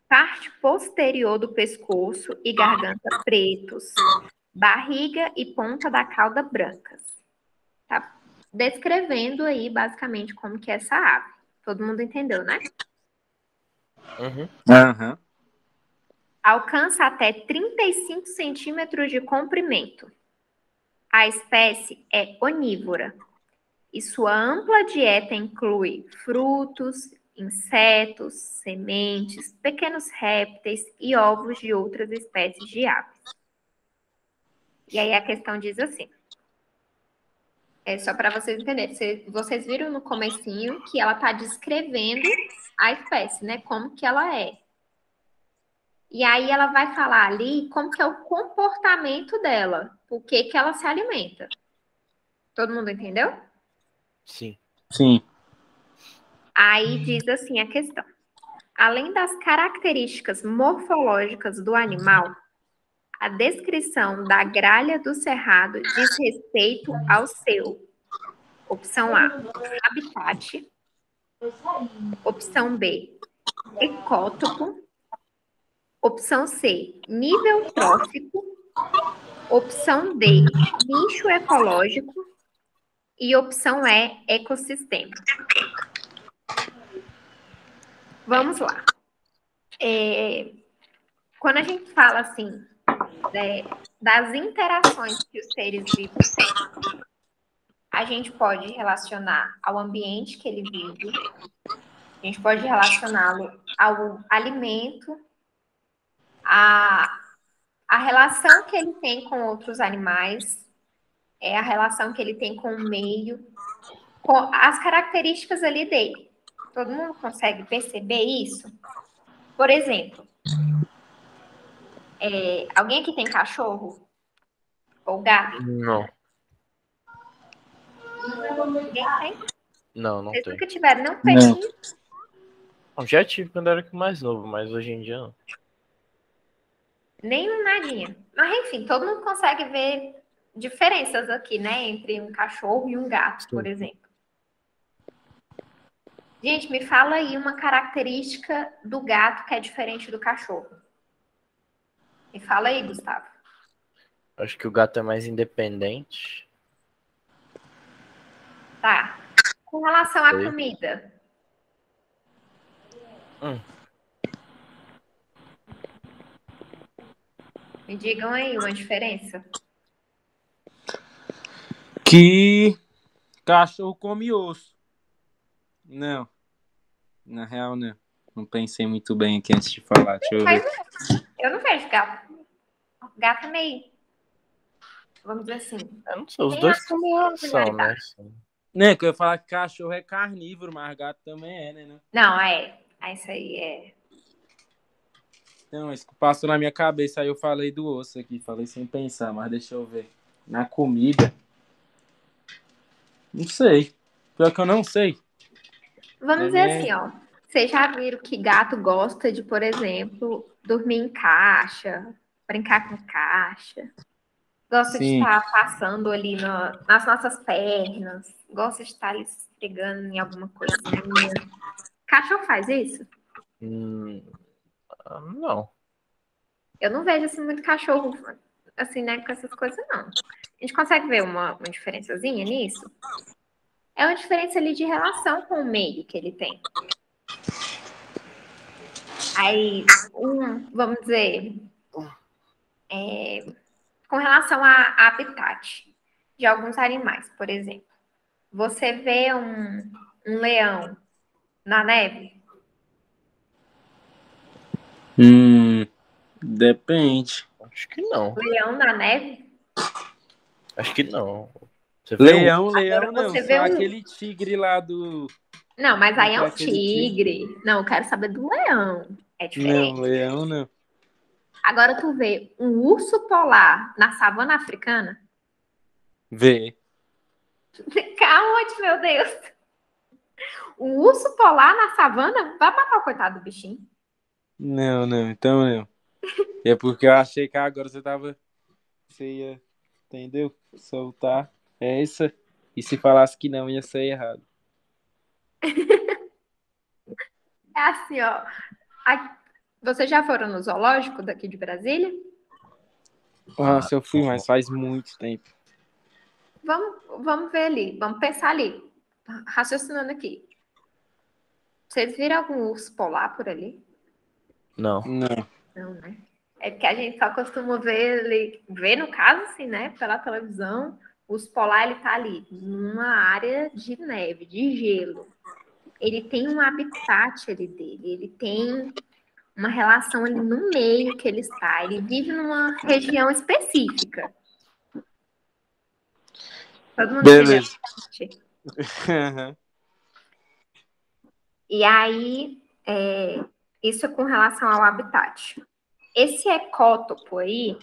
parte posterior do pescoço e garganta pretos, barriga e ponta da cauda brancas. Tá descrevendo aí basicamente como que é essa ave. Todo mundo entendeu, né? Uhum. Aham. Alcança até 35 centímetros de comprimento. A espécie é onívora e sua ampla dieta inclui frutos, insetos, sementes, pequenos répteis e ovos de outras espécies de aves. E aí a questão diz assim, é só para vocês entenderem, vocês viram no comecinho que ela está descrevendo a espécie, né? Como que ela é. E aí ela vai falar ali como que é o comportamento dela, por que que ela se alimenta. Todo mundo entendeu? Sim. Sim. Aí diz assim a questão. Além das características morfológicas do animal, a descrição da gralha do cerrado diz respeito ao seu. Opção A, habitat. Opção B, ecótopo. Opção C, nível trófico. Opção D, nicho ecológico. E opção E, ecossistema. Vamos lá. Quando a gente fala assim, das interações que os seres vivos têm, a gente pode relacionar ao ambiente que ele vive, a gente pode relacioná-lo ao alimento, a relação que ele tem com outros animais, a relação que ele tem com o meio, com as características ali dele. Todo mundo consegue perceber isso? Por exemplo, alguém aqui tem cachorro ou gato? Não. Ninguém tem? Não Vocês tem. nunca tiveram nenhum Não. peixinho? Eu já tive quando era mais novo, mas hoje em dia não. Nenhum nadinha. Mas enfim, todo mundo consegue ver diferenças aqui, né? Entre um cachorro e um gato, por Sim. exemplo. Gente, me fala aí uma característica do gato que é diferente do cachorro. Me fala aí, Gustavo. Acho que o gato é mais independente. Tá. Com relação à Sei. comida. Me digam aí uma diferença. Que cachorro come osso. Não, na real não. Não pensei muito bem aqui antes de falar. Deixa eu Mas ver. eu não vejo gato. Gato é meio, vamos dizer assim, Eu não sei, os tem a dois comem ração, né? similaridade. Né, que eu ia falar que cachorro é carnívoro, mas gato também é, né? Não, isso aí é. Não, isso que passou na minha cabeça, aí eu falei do osso aqui, falei sem pensar, mas deixa eu ver. Na comida, não sei. Pior que eu não sei. Vamos Pra dizer mim assim, é... ó. Vocês já viram que gato gosta de, por exemplo, dormir em caixa, brincar com caixa, gosta de Sim. estar passando ali nas nossas pernas, gosta de estar ali se esfregando em alguma coisinha. Cachorro faz isso? Hum, não. Eu não vejo assim muito cachorro assim, né, com essas coisas, não. A gente consegue ver uma diferençazinha nisso? É uma diferença ali de relação com o meio que ele tem. Aí, vamos dizer, com relação a habitat de alguns animais, por exemplo. Você vê um leão na neve? Depende. Acho que não. Leão na neve? Acho que não. Você vê um. Leão não. Você Só vê aquele tigre lá do... Não, mas Como é aí que é é o aquele tigre? tigre. Não, eu quero saber do leão. É Não, diferente. leão não. Agora tu vê um urso polar na savana africana? Vê. Calma, meu Deus. Um urso polar na savana vai matar o coitado do bichinho. Não. Então não. É porque eu achei que agora você ia, entendeu? Soltar essa. E se falasse que não, ia ser errado. É assim, ó. Vocês já foram no zoológico daqui de Brasília? Ah, Nossa, eu fui, mas faz muito tempo. Vamos ver ali. Vamos pensar ali. Raciocinando aqui. Vocês viram algum urso polar por ali? não. Não. Não, né? É porque a gente só costuma ver no caso, assim, né? Pela televisão, o urso polar, ele tá ali, numa área de neve, de gelo. Ele tem um habitat ali dele, ele tem uma relação ali no meio que ele está. Ele vive numa região específica. Todo mundo entendeu? Beleza. E aí, isso é com relação ao habitat. Esse ecótopo aí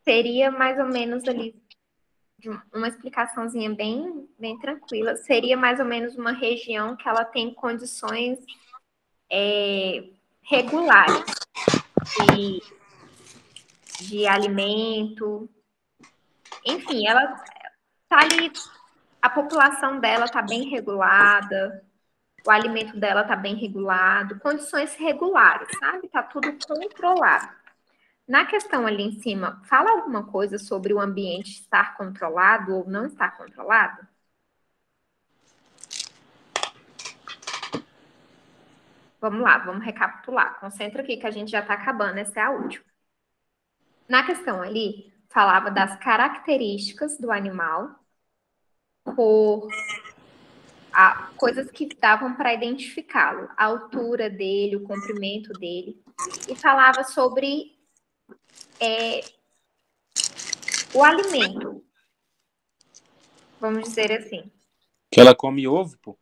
seria mais ou menos ali, uma explicaçãozinha bem tranquila, seria mais ou menos uma região que ela tem condições regulares de alimento. Enfim, ela tá ali, a população dela tá bem regulada, o alimento dela tá bem regulado, condições regulares, sabe? Tá tudo controlado. Na questão ali em cima, fala alguma coisa sobre o ambiente estar controlado ou não estar controlado? Vamos lá, vamos recapitular. Concentra aqui que a gente já está acabando, essa é a última. Na questão ali, falava das características do animal, coisas que davam para identificá-lo, a altura dele, o comprimento dele, e falava sobre o alimento, vamos dizer assim. Que ela come ovo, pô?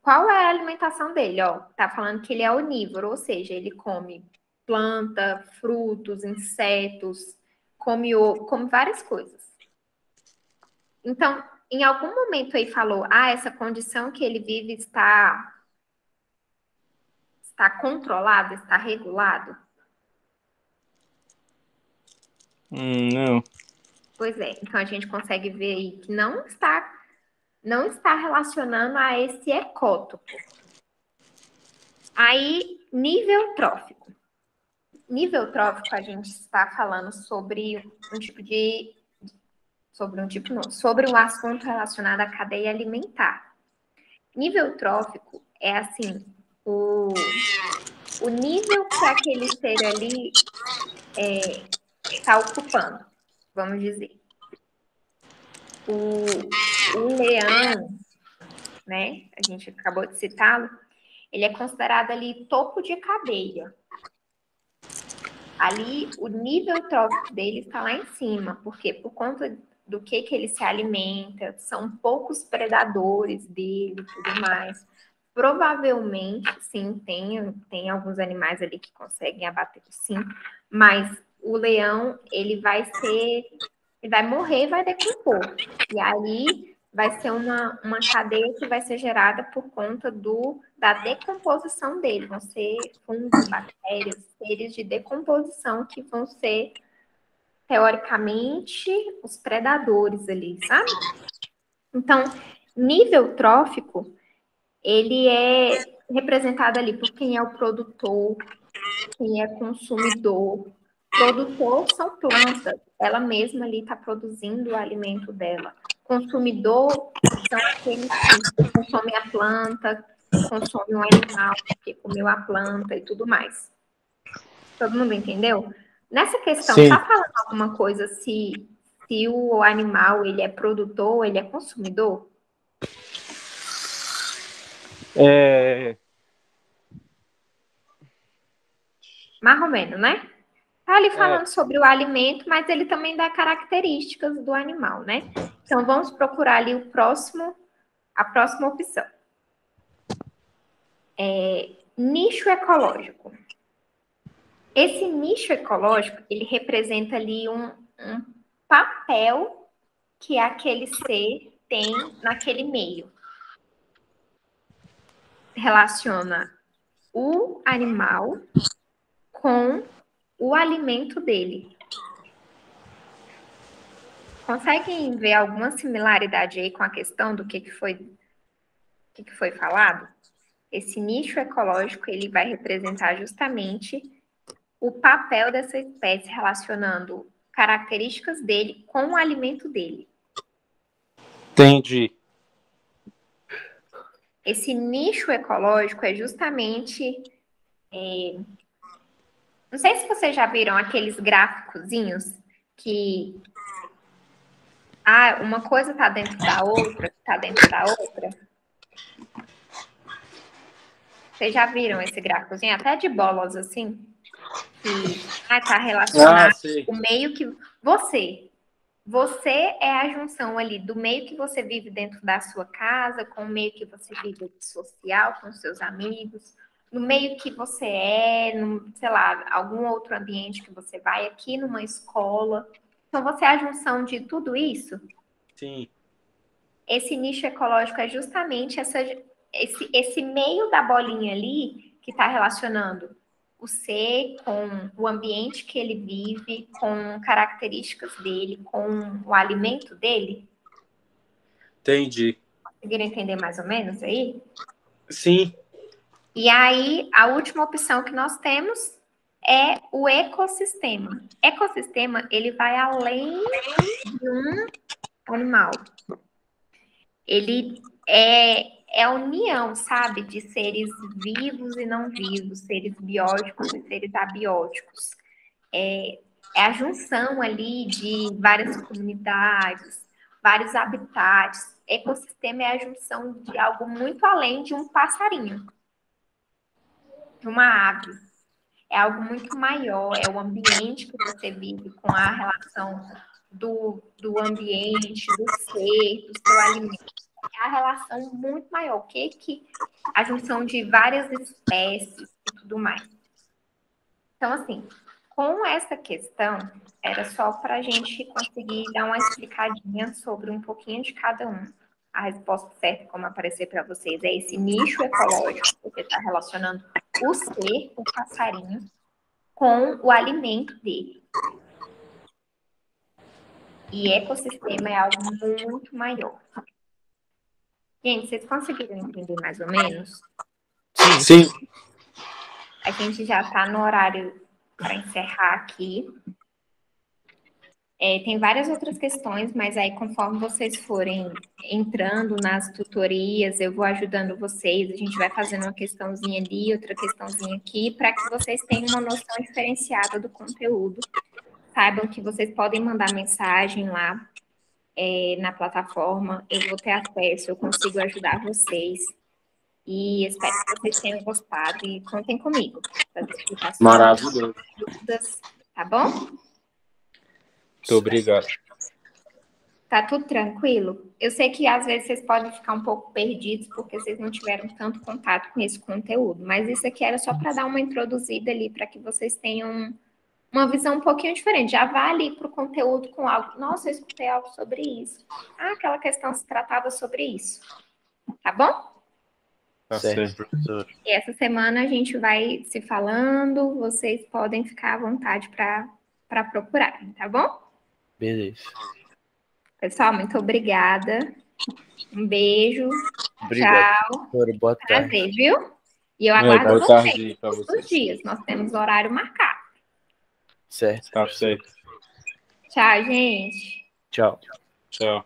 Qual é a alimentação dele? Ó, tá falando que ele é onívoro, ou seja, ele come planta, frutos, insetos, come várias coisas. Então, em algum momento aí falou, essa condição que ele vive está controlado, está regulado? Não. Pois é, então a gente consegue ver aí que não está relacionando a esse ecótopo. Aí, nível trófico. Nível trófico, a gente está falando sobre um assunto relacionado à cadeia alimentar. Nível trófico é assim, o nível que aquele ser ali está ocupando, vamos dizer. O leão, né? A gente acabou de citá-lo, ele é considerado ali topo de cadeia. Ali, o nível trófico dele está lá em cima. Por quê? Por conta do que ele se alimenta, são poucos predadores dele e tudo mais. Provavelmente, sim, tem alguns animais ali que conseguem abater, sim, mas o leão, ele vai morrer e vai decompor. E aí, vai ser uma cadeia que vai ser gerada por conta da decomposição dele. Vão ser fungos, bactérias, seres de decomposição que vão ser, teoricamente, os predadores ali, sabe? Então, nível trófico, ele é representado ali por quem é o produtor, quem é consumidor. Produtor são plantas, ela mesma ali está produzindo o alimento dela. Consumidor são aqueles que consomem a planta, consomem o animal que comeu a planta e tudo mais. Todo mundo entendeu? Nessa questão, Sim. tá falando alguma coisa se o animal ele é produtor ou ele é consumidor? Mais ou menos, né? Tá ali falando sobre o alimento, mas ele também dá características do animal, né? Então, vamos procurar ali a próxima opção. Nicho ecológico. Esse nicho ecológico, ele representa ali um papel que aquele ser tem naquele meio. Relaciona o animal com o alimento dele. Conseguem ver alguma similaridade aí com a questão do que foi falado? Esse nicho ecológico, ele vai representar justamente o papel dessa espécie relacionando características dele com o alimento dele. Entendi. Esse nicho ecológico é justamente... Não sei se vocês já viram aqueles gráficozinhos que... uma coisa está dentro da outra, está dentro da outra. Vocês já viram esse gráficozinho? Até de bolas, assim. Que está relacionado o meio que... Você é a junção ali do meio que você vive dentro da sua casa, com o meio que você vive social, com seus amigos, no meio que você sei lá, algum outro ambiente que você vai, aqui numa escola. Então, você é a junção de tudo isso? Sim. Esse nicho ecológico é justamente esse meio da bolinha ali que está relacionando o ser com o ambiente que ele vive, com características dele, com o alimento dele. Entendi. Conseguiram entender mais ou menos aí? Sim. E aí, a última opção que nós temos é o ecossistema. Ecossistema, ele vai além de um animal. Ele é a união, sabe, de seres vivos e não vivos, seres bióticos e seres abióticos. É a junção ali de várias comunidades, vários habitats. Ecossistema é a junção de algo muito além de um passarinho, de uma ave. É algo muito maior, é o ambiente que você vive com a relação do ambiente, do ser, do seu alimento. É a relação muito maior, que a junção de várias espécies e tudo mais. Então, assim, com essa questão, era só para a gente conseguir dar uma explicadinha sobre um pouquinho de cada um. A resposta certa, como aparecer para vocês, é esse nicho ecológico, porque está relacionando o ser, o passarinho, com o alimento dele. E ecossistema é algo muito maior. Gente, vocês conseguiram entender mais ou menos? Sim. A gente já está no horário para encerrar aqui. Tem várias outras questões, mas aí conforme vocês forem entrando nas tutorias, eu vou ajudando vocês, a gente vai fazendo uma questãozinha ali, outra questãozinha aqui, para que vocês tenham uma noção diferenciada do conteúdo. Saibam que vocês podem mandar mensagem lá na plataforma, eu vou ter acesso, eu consigo ajudar vocês. E espero que vocês tenham gostado e contem comigo para as explicações. Maravilhoso. Dúvidas, tá bom? Muito obrigado. Tá tudo tranquilo? Eu sei que às vezes vocês podem ficar um pouco perdidos porque vocês não tiveram tanto contato com esse conteúdo, mas isso aqui era só para dar uma introduzida ali para que vocês tenham uma visão um pouquinho diferente. Já vai ali para o conteúdo com algo. Nossa, eu escutei algo sobre isso. Ah, aquela questão se tratava sobre isso. Tá bom? Tá Certo, certo. professor. E essa semana a gente vai se falando. Vocês podem ficar à vontade para procurar, tá bom? Beleza. Pessoal, muito obrigada. Um beijo. Obrigado, Tchau. professora. Boa tarde. Prazer, viu? E eu aguardo Boa vocês tarde para todos os vocês. dias. Nós temos horário marcado. Certo, Tá professor. certo. Tchau, gente. Tchau. Tchau.